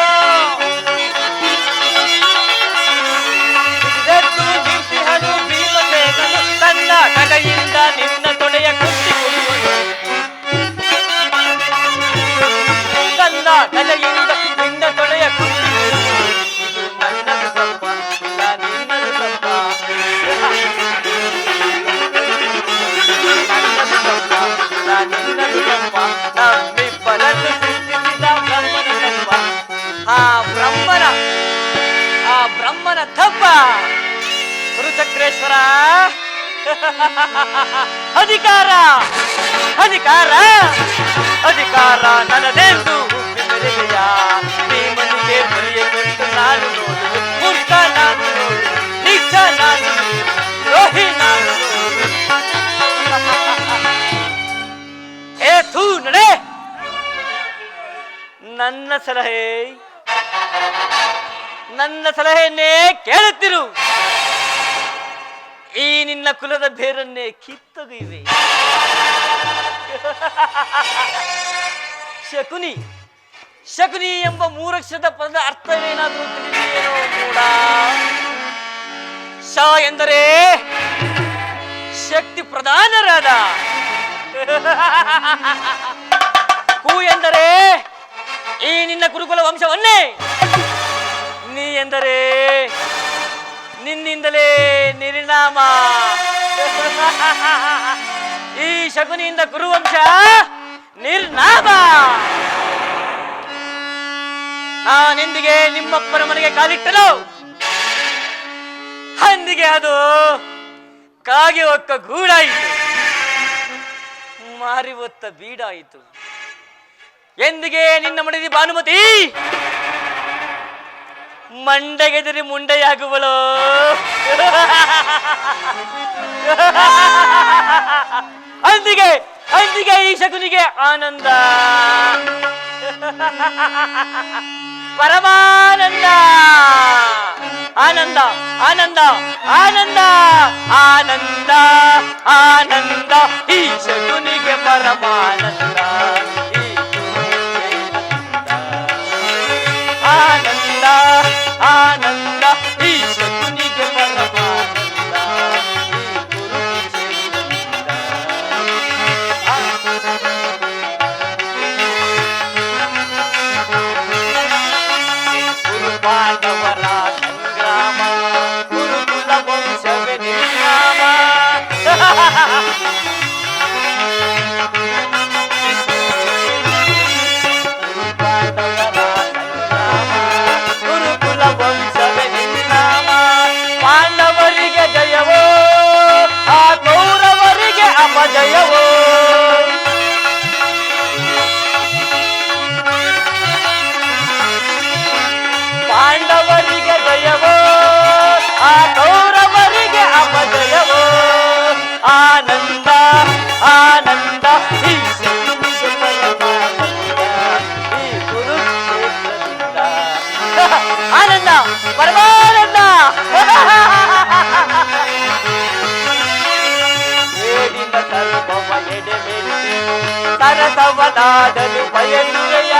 ಎದ್ದು ನಿಂತಿಹನು ಭೀಮಸೇನನು ತನ್ನ ಕಡೆಯಿಂದ ನಿನ್ನ ತೊಡೆಯ ಕುಟ್ಟಿಕೊಳ್ಳುವನು ತನ್ನ ಕಡೆಯಿಂದ ನಿನ್ನ ತೊಡೆಯ ಕುಟ್ಟಿಕೊಳ್ಳುವನು ಇದು ನನ್ನದು ತಪ್ಪ ಇಲ್ಲ ನಿನ್ನದು ತಪ್ಪ ನನ್ನದು ತಪ್ಪ ಇಲ್ಲ ನಿನ್ನದು ತಪ್ಪ ನಮ್ಮಿಬ್ಬರನ್ನು ಸೃಷ್ಟಿಸಿದ ಬ್ರಹ್ಮನ ತಪ್ಪ ಆ ಬ್ರಹ್ಮನ ತಪ್ಪ ಗುರುಚಕ್ರೇಶ್ವರ ಅಧಿಕಾರ ಅಧಿಕಾರ ಅಧಿಕಾರ ನನ್ನದೆಂದು ಹುಬ್ಬಿ ಮೆರೆದೆಯ ಭೀಮನಿಗೆ ಬಲಿಯ ಕೊಟ್ಟು ನಾನು ನೋಡುವೆ ಮೂರ್ಖ ನಾನು ನೋಡುವೆ ನೀಚ ನಾನು ನೋಡುವೆ ದ್ರೋಹಿ ನಾನು ನೋಡುವೆ ಏ ಥೂ ನಡೆ ನನ್ನ ಸಲಹೆಯನ್ನೇ ಕೇಳುತ್ತಿರು ಈ ನಿನ್ನ ಕುಲದ ಬೇರನ್ನೇ ಕಿತ್ತೊಗೆಯುವೆ ಶಕುನಿ ಶಕುನಿ ಎಂಬ ಮೂರಕ್ಷರದ ಪದದ ಅರ್ಥವೇನಾದರೂ ತಿಳಿದೆಯೇನೋ ಮೂಡ ಶ ಎಂದರೆ ಶಕ್ತಿ ಪ್ರಧಾನರಾದ ಕು ಎಂದರೆ ಈ ನಿನ್ನ ಕುರುಕುಲ ವಂಶವನ್ನೇ ನೀ ಎಂದರೆ ನಿನ್ನಿಂದಲೇ ನಿರ್ನಾಮ ಈ ಶಕುನಿಯಿಂದ ಕುರುವಂಶ ನಿರ್ನಾಮ ನಾನೆಂದಿಗೆ ನಿಮ್ಮಪ್ಪನ ಮನೆಗೆ ಕಾಲಿಟ್ಟಲು ಅಂದಿಗೆ ಅದು ಕಾಗೆ ಒಕ್ಕ ಗೂಡಾಯಿತು ಮಾರಿ ಒತ್ತ ಬೀಡಾಯಿತು ಎಂದಿಗೆ ನಿನ್ನ ಮಡದಿ ಭಾನುಮತಿ ಮಂಡೆಗೆದಿರಿ ಮುಂಡೆಯಾಗುವಳು ಅಂದಿಗೆ ಅಂದಿಗೆ ಈ ಶಕುನಿಗೆ ಆನಂದ ಪರಮಾನಂದ ಆನಂದ ಆನಂದ ಆನಂದ ಆನಂದ ಆನಂದ ಈ ಶಕುನಿಗೆ ಪರಮಾನಂದ ಆನಂದ ಆನಂದ ಈ ಶಕುನಿಗೆ ಪರಮಾನಂದ ಗುರು ಪಾಂಡವರ ಸಂಗ್ರಾಮ ಗುರುಕುಲ ವಂಶವೇ ನಿರ್ನಾಮ ಪಾಂಡವರಿಗೆ ಜಯವೋ ಆ ಕೌರವರಿಗೆ ಅಪಜಯವೋ ಪಾಂಡವರಿಗೆ ಜಯವೋ ಆ ರಥವನಾಡಲು ಬಯಸುವೆಯ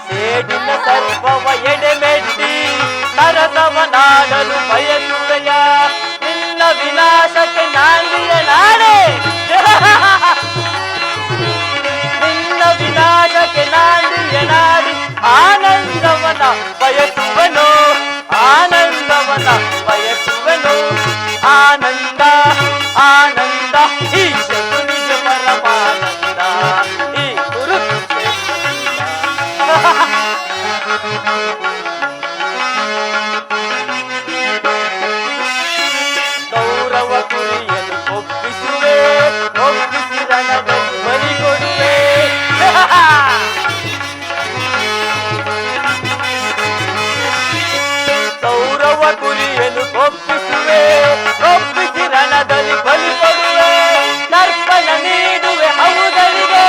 ಸೇಡಿನ ಸರ್ಪವ ಎಡೆಮೆಟ್ಟಿ ರಥವನಾಡಲು ಬಯಸುವೆಯ ನಿನ್ನ ವಿನಾಶಕ್ಕೆ ನಾಂದಿಯ ನಾಡೆ ನಿನ್ನ ವಿನಾಶಕ್ಕೆ ನಾಂದಿಯ ನಾಡಿ ಆನಂದವನ ಬಯಸುವನು ಆನಂದವನ ಬಯಸುವನು ಆನಂದ ಆನಂದ ಈ ಶಕುನಿಗೆ ಪರಮಾನಂದ ಈ ಗುರು ಗೌರವ ಕುರಿಯನ್ನು ಒಪ್ಪಿಸುವೆ ಒಪ್ಪಿಸಿ ರಣದಲ್ಲಿ ಬಲಿ ಕೊಡುವೆ ಗೌರವ ಕುರಿಯನ್ನು ಒಪ್ಪಿಸುವೆ ಒಪ್ಪಿಸಿ ರಣದಲ್ಲಿ ಬಲಿ ಕೊಡುವೆ ತರ್ಪಣ ನೀಡುವೆ ಅವುಗಳಿಗೆ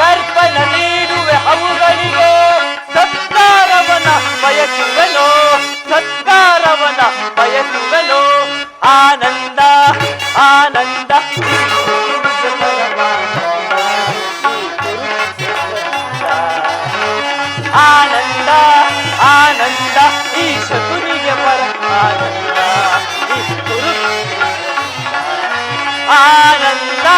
ತರ್ಪಣ ನೀಡುವೆ ಅವುಗಳಿಗೆ ಸತ್ಕಾರವನ ಬಯಸುವೆನು ಸತ್ಕಾರವನ ಬಯಸುವೆನು ಆನಂದ ಆನಂದ ಆನಂದ ಆನಂದ ಈ ಶಕುನಿಗೆ ಪರ ಆನಂದ ಈ ಗುರು ಆನಂದ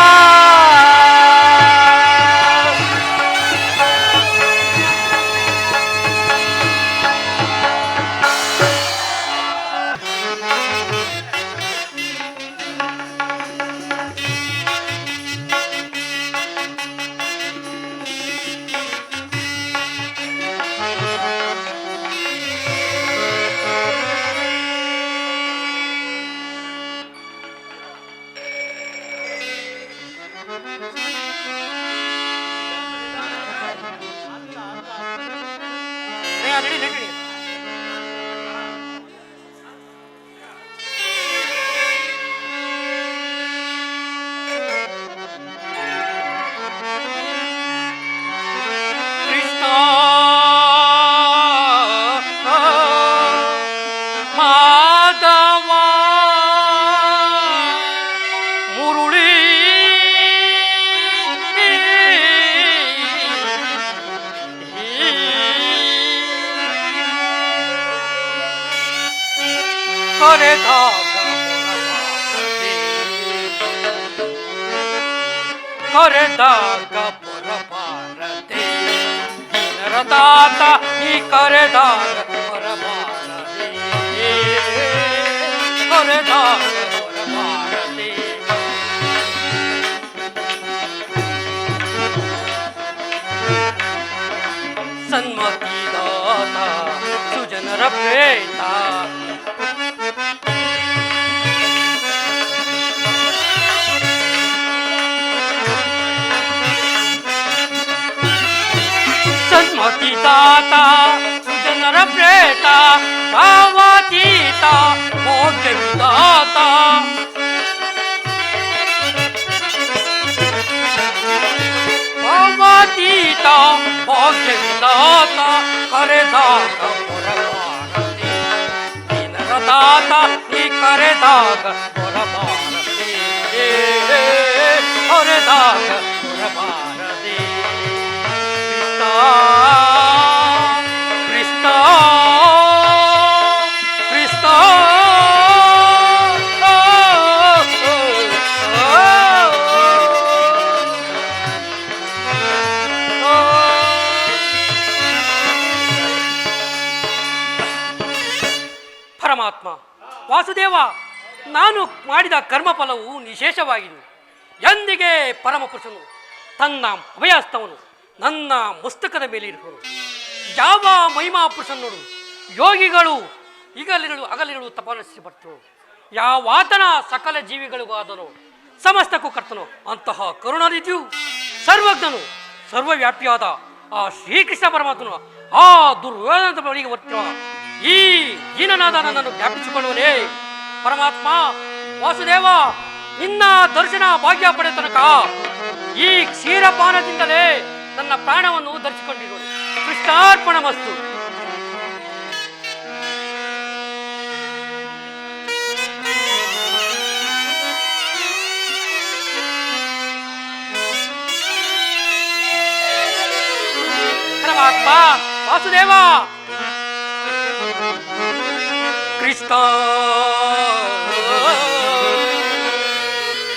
ಕರೆದಾಗ ಬರಬಾರದೆ ದಿನರದಾತ ಈ ಕರೆದಾಗ ಬರಬಾರದೆ ಕರೆದಾಗ ಬರಬಾರದೆ ಸನ್ಮತಿದಾತ ಸುಜನರ ಪ್ರೇತ ಸನ್ಮತಿದಾತ ಸುಜನರ ಪ್ರೇತ ಭಾವಾತೀತ ಮೋಕ್ಷ ವಿಧಾತ ಭಾವಾತೀತ ಮೋಕ್ಷ ವಿಧಾತ ಕರೆದಾಗ ಹೊರಬಾರದೆ ದಿನರದಾತ ಈ ಕರೆದಾಗ ಹೊರಬಾರದೆ ಹೊರೆದಾಗ ಹೊರಬಾರದೆ ಕ್ರಿಸ್ತ ಕ್ರಿಸ್ತ ಪರಮಾತ್ಮ ವಾಸುದೇವ, ನಾನು ಮಾಡಿದ ಕರ್ಮಫಲವು ನಿಶೇಷವಾಗಿದೆ. ಎಂದಿಗೆ ಪರಮಪುರುಷನು ತನ್ನ ಅಭಯಸ್ತವನು ನನ್ನ ಮಸ್ತಕದ ಮೇಲೆ ಇರುವರು. ಯಾವ ಮಹಿಮಾ ಪುರುಷನೋಡು ಯೋಗಿಗಳು ಈಗಲಿರಲು ಅಗಲಿರಲು ತಪಸ್ಸಿ ಬರ್ತರು. ಯಾವಾತನ ಸಕಲ ಜೀವಿಗಳಿಗಾದನು ಸಮಸ್ತಕ್ಕೂ ಕರ್ತನು. ಅಂತಹ ಕರುಣಾನಿಧಿಯು ಸರ್ವಜ್ಞನು ಸರ್ವವ್ಯಾಪಿಯಾದ ಆ ಶ್ರೀಕೃಷ್ಣ ಪರಮಾತ್ಮನು ಆ ದುರ್ಯೋಧನದ ಬಳಿಗೆ ಬರ್ತಿರುವ ಈ ಹೀನನಾದ ನನ್ನನ್ನು ಜ್ಞಾಪಿಸಿಕೊಳ್ಳುವನೇ. ಪರಮಾತ್ಮ ವಾಸುದೇವ, ನಿನ್ನ ದರ್ಶನ ಭಾಗ್ಯ ಪಡೆ ತನಕ ಈ ಕ್ಷೀರಪಾನದಿಂದಲೇ ನನ್ನ ಪ್ರಾಣವನ್ನು ಧರಿಸಿಕೊಂಡಿರುವುದು. ಕೃಷ್ಣಾರ್ಪಣ ಮಸ್ತು. ಪರಮಾತ್ಮ ವಾಸುದೇವ ಕೃಷ್ಣ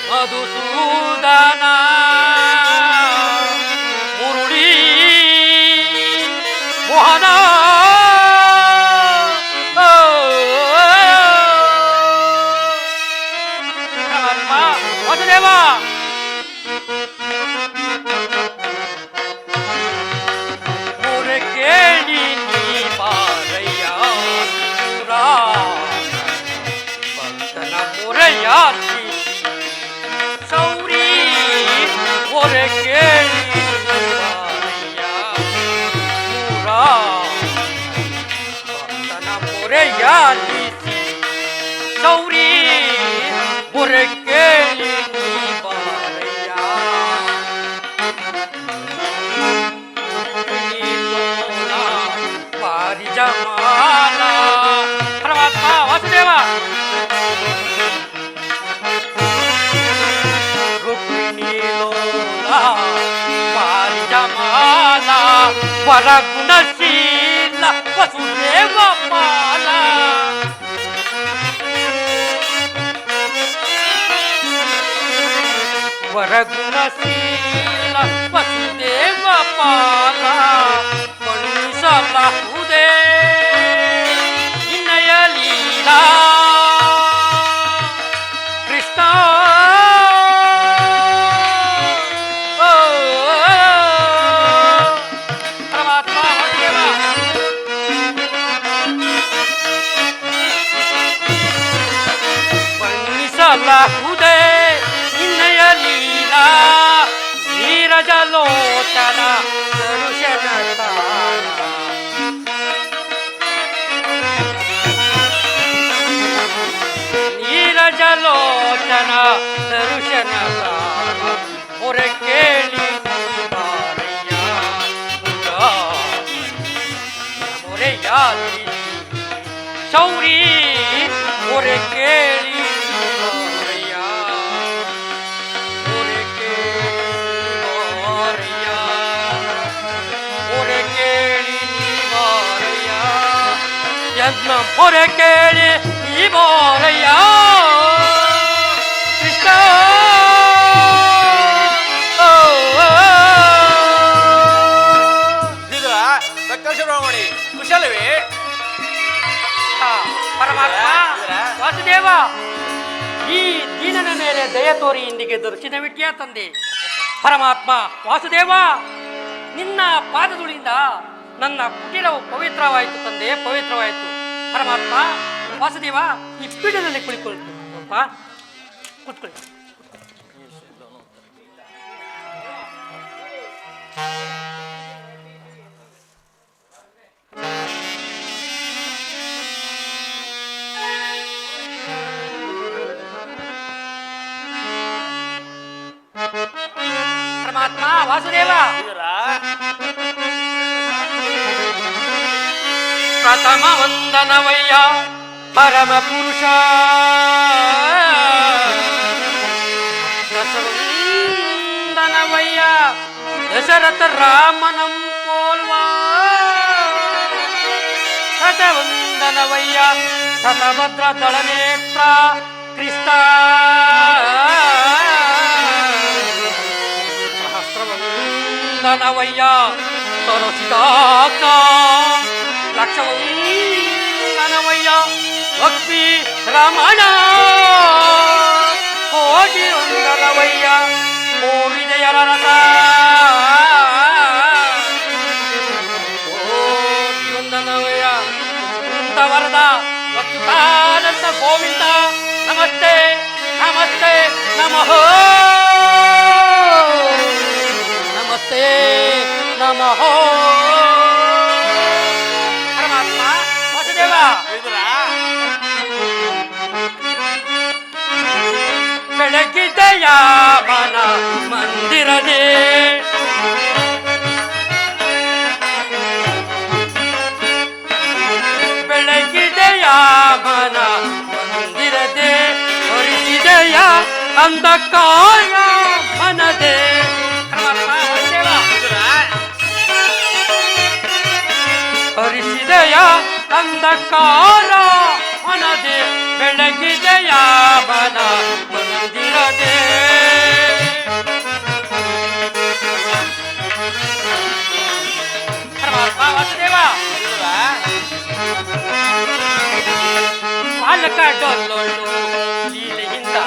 ಮಧುಸೂದನ ಮುರುಳಿ ಮೋಹನ ಪರಮಾತ್ಮ ವಾಸುದೇವ ಕೇಳಿ ನೀ ಬಾರಯ್ಯ ಭಕ್ತನ ಮುರೆಯ ಸೌರಿ ಹೊರೆ ಕೇಳಿ ಬಾರಯ್ಯ ಭಕ್ತನ ಮುರೆಯ ಸೌರಿ ಹೊರೆ ಕೇಳಿ ನೀ ಬಾರಯ್ಯ ಜಮಾಲ. ಪರಮಾತ್ಮ ವಾಸುದೇವ ರುಕ್ಮಿಣಿ ಲೋಲ ವಾರಿ ಜಮಾಲ ವರಗುಣಶೀಲ ವಸುದೇವ ಪಾಲ. ವರಗುಣಶೀಲ ವಸುದೇವ ಪಾಲ ಬಣ್ಣಿಸಲಾಗುವುದೇ ನಿನ್ನಯ ಲೀಲಾ ಕೃಷ್ಣ. ಪರಮಾತ್ಮ ಬಣ್ಣಿಸಲಾಗುವುದೇ ನಿನ್ನಯ ಲೀಲಾ ನೀರಜಲೋಚನ ದರುಶನ ನೀರಜಲೋಚನ ದರುಶನ ಹೊರೆ ಕೇಳಿ ಬಾರಯ್ಯ ಮೊರೆಯ ಶೌರಿ ಹೊರೆ ಕೇಳಿ ಬಾರಯ್ಯ ಹೊರೆ ಕೇಳಿ ಬಾರಯ್ಯ ಯಜ್ಞ ಹೊರೆ ಕೇಳಿ ಈ ಬಾರಯ್ಯ ಕೃಷ್ಣ. ಶಿರೋಮಣಿ ಕುಶಲವೇ? ಪರಮಾತ್ಮ ವಾಸುದೇವ ಈ ದೀನನ ಮೇಲೆ ದಯ ತೋರಿ ಇಂದಿಗೆ ದರ್ಶನವಿಟ್ಯಾ ತಂದೆ. ಪರಮಾತ್ಮ ವಾಸುದೇವ ನಿನ್ನ ಪಾದದುಳಿಂದ ನನ್ನ ಕುಟೀರವು ಪವಿತ್ರವಾಯಿತು ತಂದೆ, ಪವಿತ್ರವಾಯಿತು. ಪರಮಾತ್ಮ ವಾಸುದೇವ ಈ ಪೀಠದಲ್ಲಿ ಕುಳಿಕೊಳ್ತು ಕೂತ್ಕೊಳ್ಳಿ. ಪರಮಾತ್ಮ ವಾಸುದೇವ ಪ್ರಥಮ ವಂದನವಯ್ಯ ಪರಮ ಪುರುಷ ದಶವಂದನವಯ್ಯ ದಶರಥ ರಾಮನಂ ಪೋಲ್ವಾ ಶತವಂದನವಯ್ಯ ಶತಭದ್ರ ದಳನೇತ್ರ ಕೃಷ್ಣ ಸಹಸ್ರವಂದನವಯ್ಯ ತರುಸಿದಾಕ ಲಕ್ಷವಂದನವಯ್ಯ ಲಕ್ಷ್ಮೀ ರಮಣ ಕೋಟಿ ವಂದನವಯ್ಯ ಕೋವಿದೆಯರ ರಸ ಕೋಟಿ ವಂದನವಯ್ಯ ವರದ ವಕ್ತಾನಂದ ಗೋವಿಂದ ನಮಸ್ತೆ ನಮಸ್ತೆ ನಮಃ ನಮಸ್ತೆ ನಮಃ. ಪರಮಾತ್ಮ ವಾಸುದೇವ ಬೆಳಗಿದೆಯ ಮನ ಮಂದಿರದೇ ಅಂಧಕಾರ ಮನದೆ ಪರಮಾತ್ಮ ವಾಸುದೇವ ಹರಿಸಿದೆಯ ಅಂಧಕಾರ ಮನದೆ ಬೆಳಗಿದೆಯ ಮನ ಮಂದಿರದೆ ಪರಮಾತ್ಮ ವಾಸುದೇವ ಬಾಲಕ ಡೊಲ್ಲೊಳ್ಳು ಲೀಲೆಯಿಂದ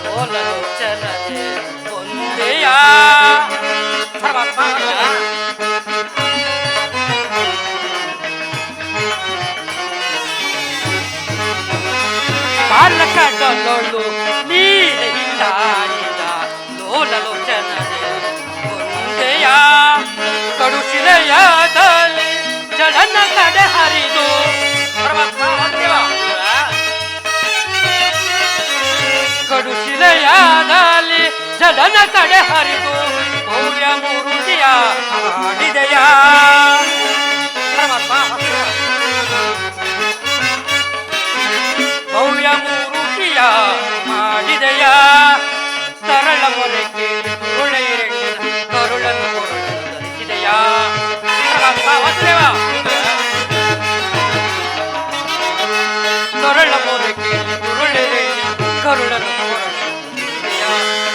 ಲೋಲಲೋಚನದೆ ಒಂದೆಯ ಪರಮಾತ್ಮ ಬಾಲಕ ಡೊಲ್ಲೊಳ್ಳು ಲೀಲೆಯಿಂದ ಲೋಲಲೋಚನದೆ ಒಂದೆಯ ಕಡುಶಿಲೆಯಾದಲ್ಲಿ ಜಡನ ತಡೆ ಹರಿದು ಪರಮಾತ್ಮ ವಾಸುದೇವ ಕಡುಶಿಲೆಯಾದಲ್ಲಿ ಜಡನ ತಡೆ ಹರಿದು ಭವ್ಯ ಮೂರುತಿಯ ಮಾಡಿದೆಯ ಪರಮಾತ್ಮ ಭವ್ಯ ಮೂರುತಿಯ ಮಾಡಿದೆಯ ಸರಳ ಮೊರೆ ಕೇಳಿ ತುರುಳೆರೆಂಡಿನ ಕರುಳನ್ನು ಧರಿಸಿದೆಯ ಪರಮಾತ್ಮ ವಾಸುದೇವ ಸರಳ ಮೊರೆ ಕೇಳಿ ತುರುಳೆರೆಂಡಿ ಕರುಳನ್ನು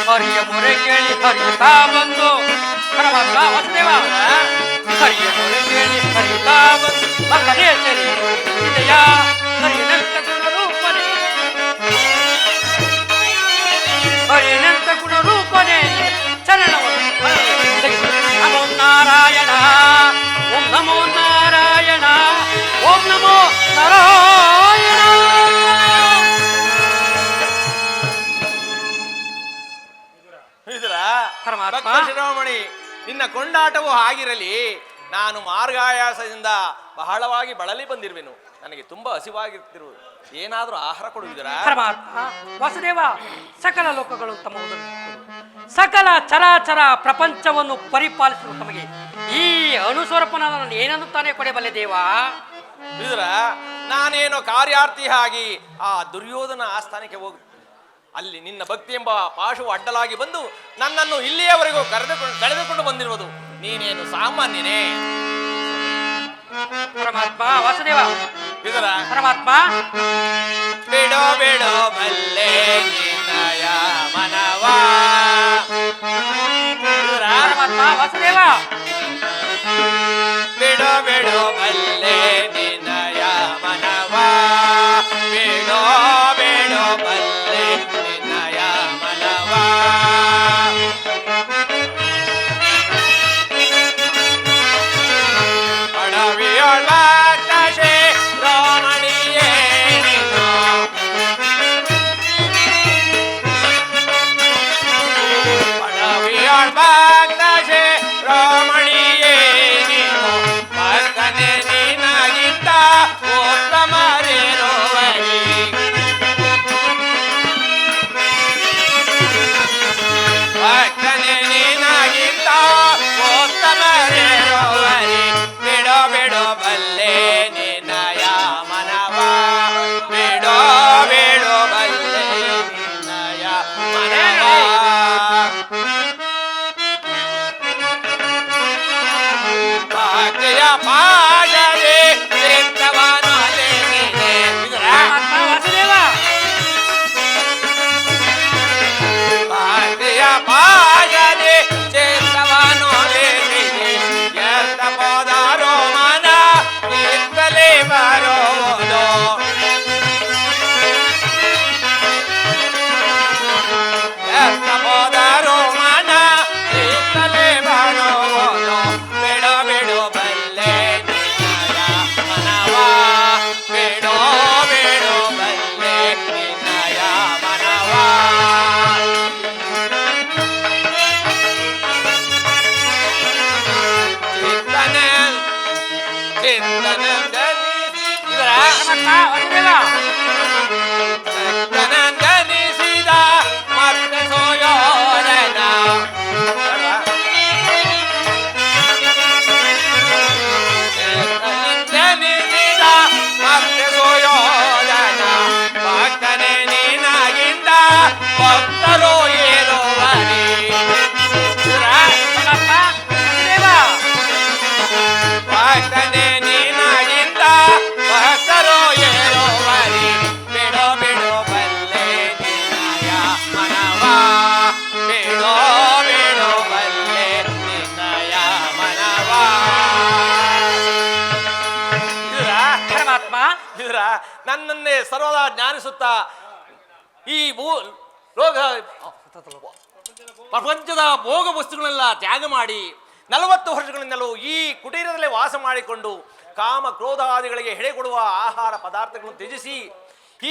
ಹರಿಯ ಮೊರೆ ಕೇಳಿ ಹರಿಯುತ್ತಾ ಬಂದು ಪರಮಾತ್ಮ ವಾಸುದೇವ ಹರಿಯ ಮೊರೆ ಕೇಳಿ ಹರಿಯುತ್ತಾ ಬಂದು ಮಕ್ಕಳೇ ಸರಿ ಇದೆಯ ಹರಿಯನಂತ ಗುಣರೂಪನೆ ಹರಿಯನಂತ ಗುಣರೂಪನೆ ಚರಣವನ್ನು ನಮೋ ನಾರಾಯಣ ಓಂ ನಮೋ ನಾರಾಯಣ ಓಂ ನಮೋ ನಾರಾಯಣ. ಭಕ್ತ ಶಿರೋಮಣಿ, ನಿನ್ನ ಕೊಂಡಾಟವು ಆಗಿರಲಿ. ನಾನು ಮಾರ್ಗಾಯಾಸದಿಂದ ಬಹಳವಾಗಿ ಬಳಲಿ ಬಂದಿರುವೆನು. ನನಗೆ ತುಂಬಾ ಹಸಿವಾಗಿರುತ್ತಿರುವುದು. ಏನಾದರೂ ಆಹಾರ ಕೊಡುವುದರ? ಪರಮಾತ್ಮ ವಾಸುದೇವ, ಸಕಲ ಲೋಕಗಳು ತಮ್ಮ ಸಕಲ ಚರಾಚರ ಪ್ರಪಂಚವನ್ನು ಪರಿಪಾಲಿಸುವ ತಮಗೆ ಈ ಅನುಸ್ವರೂಪನನ್ನು ಏನನ್ನುತ್ತಾನೆ ಕೊಡಬಲ್ಲೆ ದೇವ? ನಾನೇನೋ ಕಾರ್ಯಾರ್ಥಿ ಆಗಿ ಆ ದುರ್ಯೋಧನ ಆಸ್ಥಾನಕ್ಕೆ ಹೋಗುತ್ತೇನೆ. ಅಲ್ಲಿ ನಿನ್ನ ಭಕ್ತಿ ಎಂಬ ಪಾಶವು ಅಡ್ಡಲಾಗಿ ಬಂದು ನನ್ನನ್ನು ಇಲ್ಲಿಯವರೆಗೂ ಕಳೆದುಕೊಂಡು ಬಂದಿರುವುದು. ನೀನೇನು ಸಾಮಾನ್ಯನೇ? ಪರಮಾತ್ಮ ವಾಸುದೇವ ಪರಮಾತ್ಮ ಬಿಡೋ ಬಿಡೋ ಬಲ್ಲೆ ನಿನ್ನಯ ಮನವ. ಪರಮಾತ್ಮ ವಾಸುದೇವ ಬಿಡೋ ಬಿಡೋ ಬಲ್ಲೆ ನಿನ್ನಯ ಮನವ. ಬಿಡೋ ಬಿಡೋ ಬಲ್ಲೆ ನಿನ್ನಯ ಮನವ. ಅಡವಿಯೊಳ ಕಶೆ ರಾಮಣಿಯೇ ನೀನು. ಅಡವಿಯೊಳ ಕಶೆ ರಾಮಣಿಯೇ ನೀನು. ಭಕ್ತನೆ ನೀನು ನನ್ನನ್ನೇ ಸರ್ವದಾ ಜ್ಞಾನಿಸುತ್ತಾ ಈ ಲೋಕ ಪ್ರಪಂಚದ ಭೋಗ ವಸ್ತುಗಳನ್ನೆಲ್ಲ ತ್ಯಾಗ ಮಾಡಿ 40 ವರ್ಷಗಳಿಂದಲೂ ಈ ಕುಟೀರದಲ್ಲೇ ವಾಸ ಮಾಡಿಕೊಂಡು ಕಾಮ ಕ್ರೋಧಾದಿಗಳಿಗೆ ಹೆಡೆಕೊಡುವ ಆಹಾರ ಪದಾರ್ಥಗಳನ್ನು ತ್ಯಜಿಸಿ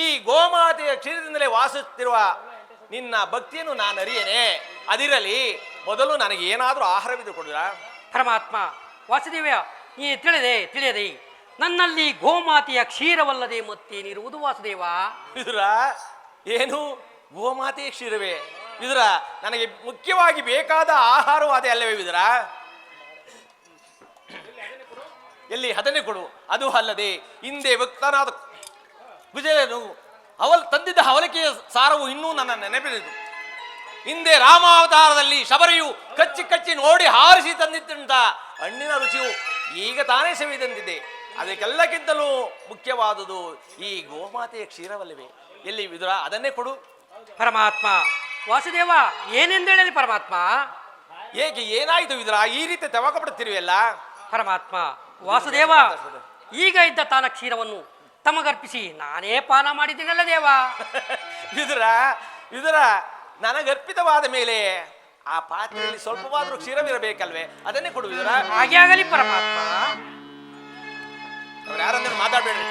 ಈ ಗೋಮಾತೆಯ ಕ್ಷೀರದಿಂದಲೇ ವಾಸಿಸುತ್ತಿರುವ ನಿನ್ನ ಭಕ್ತಿಯನ್ನು ನಾನು ಅರಿಯೇನೆ. ಅದಿರಲಿ, ಮೊದಲು ನನಗೆ ಏನಾದರೂ ಆಹಾರವಿದು ಕೊಡುವ. ಪರಮಾತ್ಮ ವಾಸುದೇವ, ನೀ ತಿಳಿಯದೆ ನನ್ನಲ್ಲಿ ಗೋಮಾತೆಯ ಕ್ಷೀರವಲ್ಲದೆ ಮತ್ತೇನಿರುವುದು ವಾಸುದೇವ? ವಿದುರ, ಏನು ಗೋಮಾತೆಯ ಕ್ಷೀರವೇ? ವಿದುರ, ನನಗೆ ಮುಖ್ಯವಾಗಿ ಬೇಕಾದ ಆಹಾರವೂ ಅದೇ ಅಲ್ಲವೇ ವಿದುರ? ಎಲ್ಲಿ ಅದನ್ನೇ ಕೊಡು. ಅದು ಅಲ್ಲದೆ ಹಿಂದೆ ಭಕ್ತನಾದ ಕುಜೇಲನು ತಂದಿದ್ದ ಅವಲಕ್ಕಿಯ ಸಾರವು ಇನ್ನೂ ನನ್ನ ನೆನಪಿನದು. ಹಿಂದೆ ರಾಮಾವತಾರದಲ್ಲಿ ಶಬರಿಯು ಕಚ್ಚಿ ಕಚ್ಚಿ ನೋಡಿ ಹಾರಿಸಿ ತಂದಿದ್ದಂತ ಹಣ್ಣಿನ ರುಚಿಯು ಈಗ ತಾನೇ ಸವಿದಂತಿದೆ. ಅದಕ್ಕೆಲ್ಲಕ್ಕಿಂತಲೂ ಮುಖ್ಯವಾದುದು ಈ ಗೋಮಾತೆಯ ಕ್ಷೀರವಲ್ಲವೇ? ಎಲ್ಲಿ ವಿದುರ, ಅದನ್ನೇ ಕೊಡು. ಪರಮಾತ್ಮ ವಾಸುದೇವ, ಏನೆಂದೇಳಲಿ ಪರಮಾತ್ಮ? ಏಕೆ, ಏನಾಯಿತು ವಿದುರ? ಈ ರೀತಿ ತವಕ ಪಡುತ್ತಿರುವೆಲ್ಲ. ಪರಮಾತ್ಮ ವಾಸುದೇವ, ಈಗ ಇದ್ದ ತಾನ ಕ್ಷೀರವನ್ನು ತಮಗರ್ಪಿಸಿ ನಾನೇ ಪಾನ ಮಾಡಿದ್ದೀನಲ್ಲ ದೇವ. ವಿದುರ, ನನಗರ್ಪಿತವಾದ ಮೇಲೆ ಆ ಪಾತ್ರೆಯಲ್ಲಿ ಸ್ವಲ್ಪವಾದರೂ ಕ್ಷೀರವಿರಬೇಕಲ್ವೇ? ಅದನ್ನೇ ಕೊಡು ವಿದುರ. ಹಾಗೆ ಆಗಲಿ ಪರಮಾತ್ಮ. ಅವ್ರು ಯಾರಂದ್ರೆ ಮಾತಾಡಬೇಡ್ರಿ.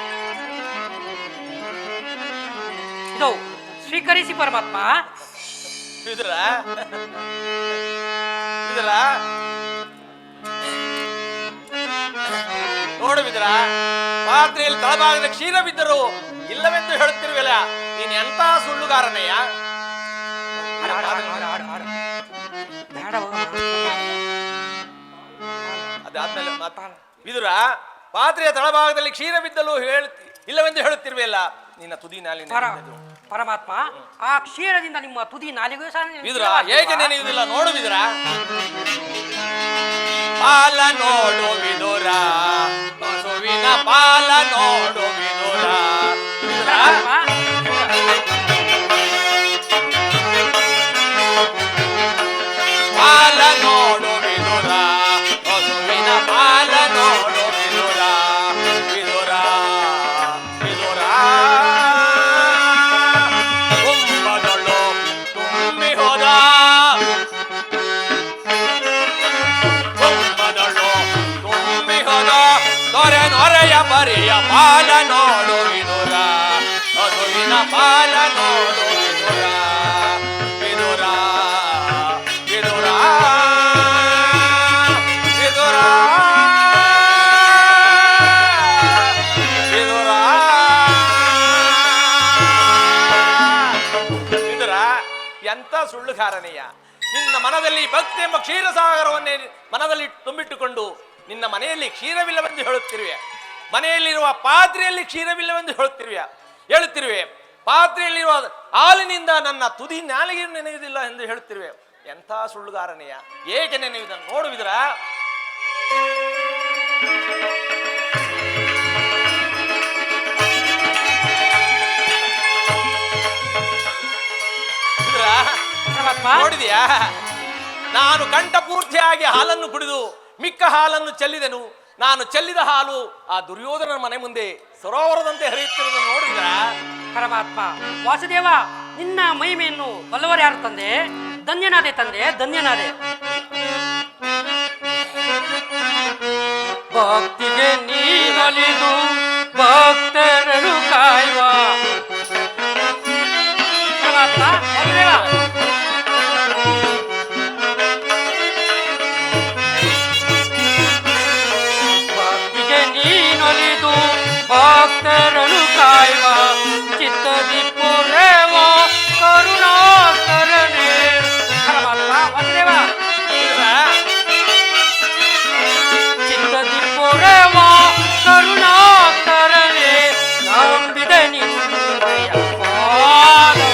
ಇದು ಸ್ವೀಕರಿಸಿ ಪರಮಾತ್ಮ. ವಿದುರ, ನೋಡು ವಿದುರ, ಪಾತ್ರೆಯಲ್ಲಿ ತಳಭಾಗದ ಕ್ಷೀರ ಬಿದ್ದರು ಇಲ್ಲವೆಂದು ಹೇಳುತ್ತಿರುವಲ್ಲ, ನೀನ್ ಎಂತ ಸುಳ್ಳುಗಾರನಯ್ಯ? ಅದಾದ್ಮೇಲೆ ವಿದುರ, ಪಾತ್ರೆಯ ತಳಭಾಗದಲ್ಲಿ ಕ್ಷೀರ ಬಿದ್ದಲು ಇಲ್ಲವೆಂದು ಹೇಳುತ್ತಿರುವೆಲ್ಲ, ನಿನ್ನ ತುದಿ ನಾಲಿನ ಪರಮಾತ್ಮ, ಆ ಕ್ಷೀರದಿಂದ ನಿಮ್ಮ ತುದಿ ನಾಲಿಗೂ ಸಹ ವಿದುರ ಹೇಗೆ ನೆನೆಯುವುದಿಲ್ಲ? ನೋಡು ವಿದುರ, ಪಾಲ ನೋಡು ವಿದುರ, ಬಸವಿನ ಪಾಲ ನೋಡು ವಿದುರ. ಪಾಲ ನೋಡು ವಿದುರ, ಬಸವಿನ ಪಾಲ ನೋಡು ವಿದುರ. ವಿದುರ ವಿದುರ ಕುಂಭದಳು ತುಂಬಿ ಹೋದ, ಕುಂಭದಳು ತುಂಬಿ ಹೋದ ದೊರೆ ನೊರೆಯ ಬರಿಯ ಪಾಲ ನೋಡು ವಿದುರ, ಬಸವಿನ ಪಾಲ ನೋಡು ವಿದುರ. ವಿದುರ ವಿದುರ ವಿದುರ ವಿದುರ ವಿದುರ, ಎಂತ ಸುಳ್ಳುಗಾರನೆಯ! ನಿನ್ನ ಮನದಲ್ಲಿ ಭಕ್ತಿ ಎಂಬ ಕ್ಷೀರಸಾಗರವನ್ನೇ ಮನದಲ್ಲಿ ತುಂಬಿಟ್ಟುಕೊಂಡು ನಿನ್ನ ಮನೆಯಲ್ಲಿ ಕ್ಷೀರವಿಲ್ಲವೆಂದು ಹೇಳುತ್ತಿರುವೆ, ಮನೆಯಲ್ಲಿರುವ ಪಾತ್ರೆಯಲ್ಲಿ ಕ್ಷೀರವಿಲ್ಲವೆಂದು ಹೇಳುತ್ತಿರುವೆ, ಪಾತ್ರೆಯಲ್ಲಿರುವ ಹಾಲಿನಿಂದ ನನ್ನ ತುದಿ ನಾಲಿಗೆಯನ್ನು ನೆನೆಯುವುದಿಲ್ಲ ಎಂದು ಹೇಳುತ್ತಿರುವೆ. ಎಂಥ ಸುಳ್ಳುಗಾರನೆಯ! ಏಕೆ ನೆನೆಯುವುದನ್ನು ನೋಡುವಿದರ? ನೋಡಿದೆಯಾ? ನಾನು ಕಂಠಪೂರ್ತಿಯಾಗಿ ಹಾಲನ್ನು ಕುಡಿದು ಮಿಕ್ಕ ಹಾಲನ್ನು ಚೆಲ್ಲಿದೆನು. ನಾನು ಚೆಲ್ಲಿದ ಹಾಲು ಆ ದುರ್ಯೋಧನನ ಮನೆ ಮುಂದೆ ಸರೋವರದಂತೆ ಹರಿಯುತ್ತಿರುವುದನ್ನು ನೋಡಿದ್ರ? ಪರಮಾತ್ಮ ವಾಸುದೇವ, ನಿನ್ನ ಮಹಿಮೆಯನ್ನು ಬಲ್ಲವರು ಯಾರು ತಂದೆ? ಧನ್ಯನಾದೆ ತಂದೆ, ಧನ್ಯನಾದೆ. ಭಕ್ತಿಗೆ ನೀನಲಿದು ಭಕ್ತರನ್ನು ಕಾಯುವ ಪರಮಾತ್ಮ ವಾಸುದೇವ. ಭಕ್ತಿಗೆ ನೀನಲಿದು ಭಕ್ತರನ್ನು ಕಾಯುವ ಚಿತ್ತದಿ ಪುರೇವ ಕರುಣಾಕರನೇ. ಪರಮಾತ್ಮ ವಾಸುದೇವ, ಚಿತ್ತದಿ ಪುರೇವ ಕರುಣಾಕರನೇ, ನಂಬಿದ ನಿನ್ನಯ ಪಾದವೇ.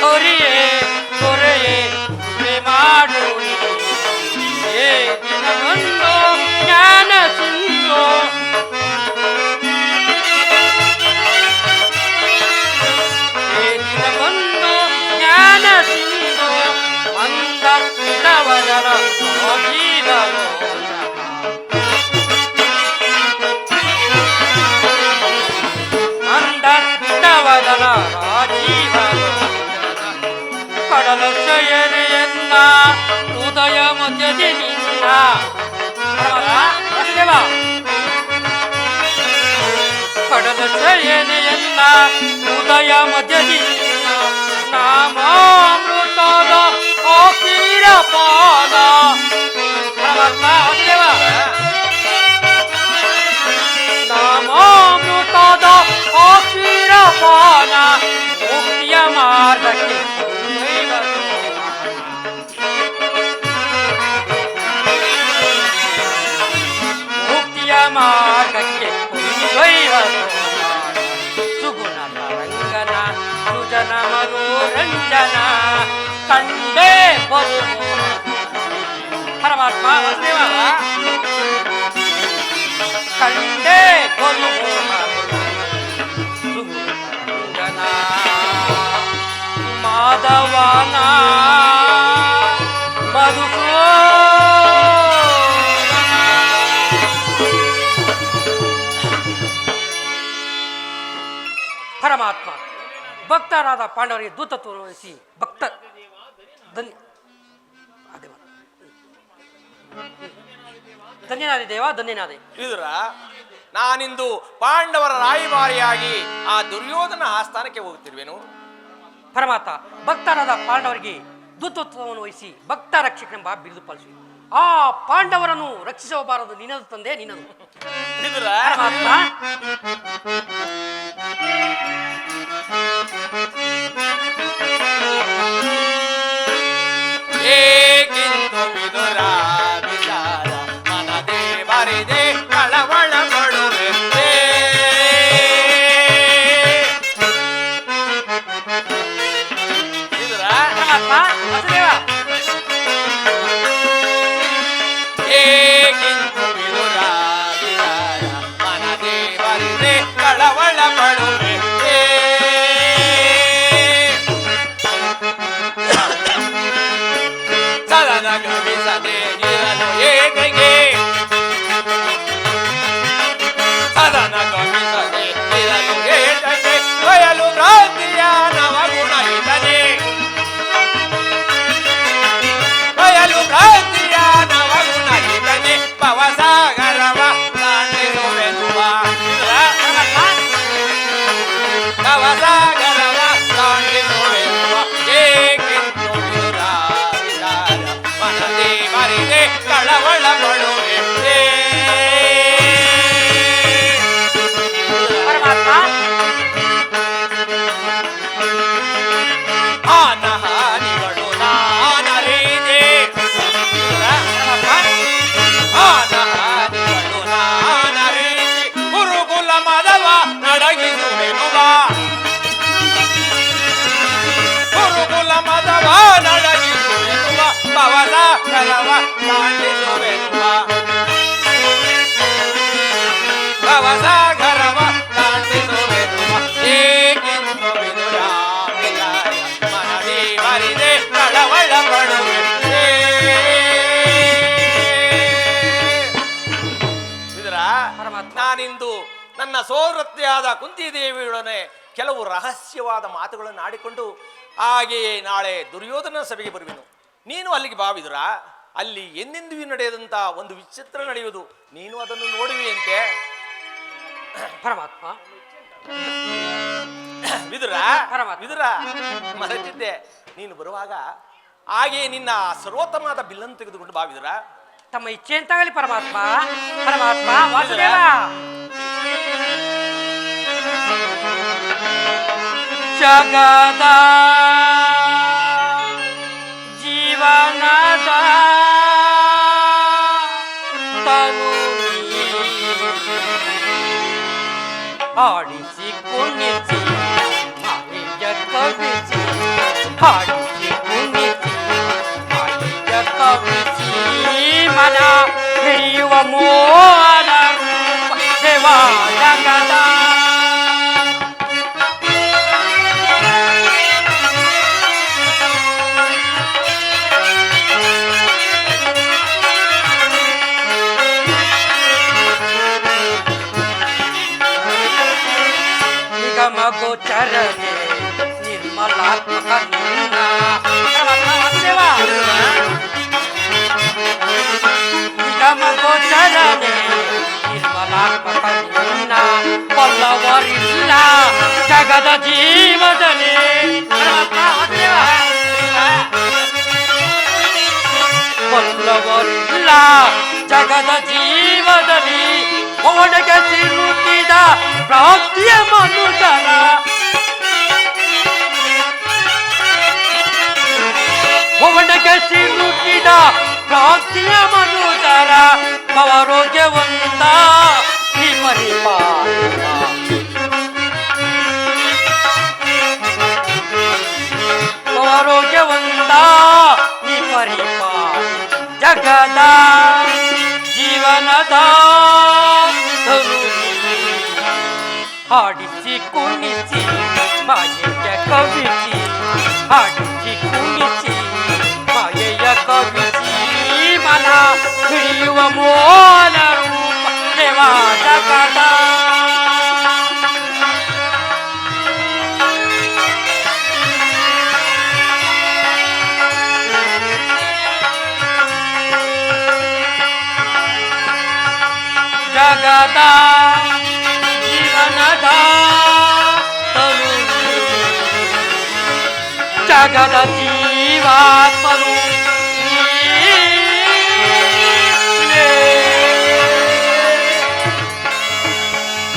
ಹರಿಯೇ ದೊರೆಯೇ ಕೃಪೆ ಮಾಡು ಏ ದಿನವೊಂದು ಜ್ಞಾನ ಸಿಂಧು ಏ ದಿನವೊಂದು ಜ್ಞಾನ ಸಿಂಧು ಮಂದ ಪಿತವದನ ಜೀವನು ಮಂದಸ್ಮಿತವದನ ರಾಜೀವನು ಕಡಲ ಶಯನೆಯನ್ನ ಹೃದಯ ಮಧ್ಯದಿ ನಿನ್ನ ವಸುದೇವ ಕಡಲ ಶಯನೆಯನ್ನ ಹೃದಯ ಮಧ್ಯದಿ ನಿನ್ನ ನಾಮಾಮೃತದ ಆಕೀರ ಪಾದ ಪರಮಾತ್ಮ ವಸುದೇವ ನಾಮಾಮೃತದ ಆಕೀರ ಪಾನ ಮುಕ್ತಿಯ ಮಾರ್ಗಕ್ಕೆ ಮುಕ್ತಿಯ ಮಾರ್ಗಕ್ಕೆ ಸುಗುಣ ರಂಗನ ಸುಜನ ಮನೋರಂಜನ ಕಂಡೇ ಬರು ಪರಮಾತ್ಮ ವಸುದೇವ ಕಂಡೇ ಬರು ಸುಗುಣ ಮಾಧವನ ಪರಮಾತ್ಮ ಭಕ್ತರಾದ ಪಾಂಡವರಿಗೆ ದೂತತ್ವ ವಹಿಸಿ ಭಕ್ತ ಧನ್ಯನಾದೆ ದೇವ ಧನ್ಯನಾದೆ. ಇದ್ರ ನಾನಿಂದು ಪಾಂಡವರ ರಾಯಭಾರಿಯಾಗಿ ಆ ದುರ್ಯೋಧನ ಆಸ್ಥಾನಕ್ಕೆ ಹೋಗುತ್ತಿರುವೆನು. ಪರಮಾತ್ಮ ಭಕ್ತರಾದ ಪಾಂಡವರಿಗೆ ದೂತತ್ವವನ್ನು ವಹಿಸಿ ಭಕ್ತ ರಕ್ಷಕನೆಂಬ ಬಿರುದು ಪಾಲಿಸಿ ಆ ಪಾಂಡವರನ್ನು ರಕ್ಷಿಸಬಾರದು ನಿನ್ನದು ತಂದೆ ನಿನ್ನದು. ಪರಮಾತ್ಮ ಏಕೆಂದು ವಿದುರ ವಿಚಾರ ಮನದೇ ಬರಿದೆ ಕಳವಳ ಪಡುವೆ ಏಕೆಂದು ವಿದುರ ವಿಚಾರ ಮನದೇ ಬರಿದೆ ಕಳವಳ ಪಡುವೆ ಸದನ ಗಮಿಸದೆ ಇರಲು ಏಕೆಗೆ ಸದನ ಗಮಿಸದೆ ಇರಲು ಏಕೆಗೆ ಬಯಲು ಭ್ರಾಂತಿಯ ನವಗುಣ ಇದನೆ ಬಯಲು ಭ್ರಾಂತಿಯ ನವಗುಣ ಇದನೆ ಪವಸಾಗರವ ದಾಟಿಸುವೆನುವ ಪವಸಾಗರವ ದಾಟಿಸುವೆನುವ ಏಕೆಂದು ವಿದುರ ವಿಚಾರ ಮನದೇ ಬರಿದೆ ಕಳವಳ ಪಡುವೆ ಪರಮಾತ್ಮ ಹಾನಹಾನಿಗಳು ನಾನರಿದೆ ಹಾನಹಾನಿಗಳು ನಾನರಿಸಿ ಗುರುಕುಲ ಮದವ ನಡಗಿಸುವೆನುವ ಗುರುಕುಲ ಮದವ ನಡಗಿಸುವೆನುವ ಪವನ ಕಲವ ತಾಂಡಿಸುವೆನುವ ಪವಸಾಗರವ ತಾಂಡಿಸುವೆನುವ ಏಕೆಂದು ವಿದುರ ವಿಚಾರ ಮನದೇ ಬರಿದೆ ಕಳವಳ ಪಡುವೆ ಪರಮಾತ್ಮ ನಾನಿಂದು ನನ್ನ ಸೋದರತ್ತೆಯಾದ ಕುಂತಿದೇವಿಯೊಡನೆ ಕೆಲವು ರಹಸ್ಯವಾದ ಮಾತುಗಳನ್ನು ಆಡಿಕೊಂಡು ಹಾಗೆಯೇ ನಾಳೆ ದುರ್ಯೋಧನ ಸಭೆಗೆ ಬರುವೆನು. ನೀನು ಅಲ್ಲಿಗೆ ಭಾವಿದುರ ಅಲ್ಲಿ ಎಂದೆಂದಿಗೂ ನಡೆಯದಂತ ಒಂದು ವಿಚಿತ್ರ ನಡೆಯುವುದು, ನೀನು ಅದನ್ನು ನೋಡುವಿಯಂತೆ. ಪರಮಾತ್ಮ ವಿದುರ ಪರಮಾತ್ಮ. ವಿದುರ ಮರೆತಿದ್ದೆ, ನೀನು ಬರುವಾಗ ಹಾಗೆ ನಿನ್ನ ಸರ್ವೋತ್ತಮವಾದ ಬಿಲ್ಲನ್ನು ತೆಗೆದುಕೊಂಡು ಭಾವಿದುರ. ತಮ್ಮ ಇಚ್ಛೆ ಅಂತಾಗಲಿ ಪರಮಾತ್ಮ. ಪರಮಾತ್ಮ ವಾಸುದೇವ ಜಗದ ಜೀವನದ ತನು ಆಡಿಸಿ ಕುಣಿಸಿ ಮಾಯ ಕವಿಸಿ ಹಾಡಿಸಿ ಕುಣಿಸಿ ಮಾಯೆಯ ಕವಿಸಿ ಮನ ಹಿಡಿಯುವ ಮೋಹನ ರೂಪ ದೇವ ಜಗದ ಗೋಚರನೆ ನಿರ್ಮಲಾತ್ಮಕ ನಿನ್ನ ನಿಗಮ ಗೋಚರನೆ ನಿರ್ಮಲಾತ್ಮಕ ನಿನ್ನ ಪಲ್ಲವರಿಲ್ಲ ಜಗದ ಜೀವದಲ್ಲಿ ಪಲ್ಲವರಿಲ್ಲ ಜಗದ ಜೀವದಲ್ಲಿ ಒಣಗೆ ಸಿಲುಕಿದ ಪ್ರಾಪ್ತಿಯ ಮನುಜರ ಒಣಗೆ ಸಿಲುಕಿದ ಪ್ರಾಪ್ತಿಯ ಮನುಜರ ಅವರೋಗ್ಯವಂತ ಈ ಪರಿಪಾಲ ಅವರೋಗ್ಯವಂತ ಈ ಪರಿಪಾಲ ಜಗದ ಜೀವನದ ಹಾಡಿಸಿ ಕುಣಿಸಿ ಮಾಯೆಯ ಕವಿಸಿ ಹಾಡಿಸಿ ಕುಣಿಸಿ ಮಾಯೆಯ ಕವಿಸಿ ಮನ ಹಿಡಿಯುವ ಮೋಹನ ರೂಪ ದೇವ ಜಗದ ಜಗದ ಜೀವನದ ತನು ಜಗದ ಜೀವ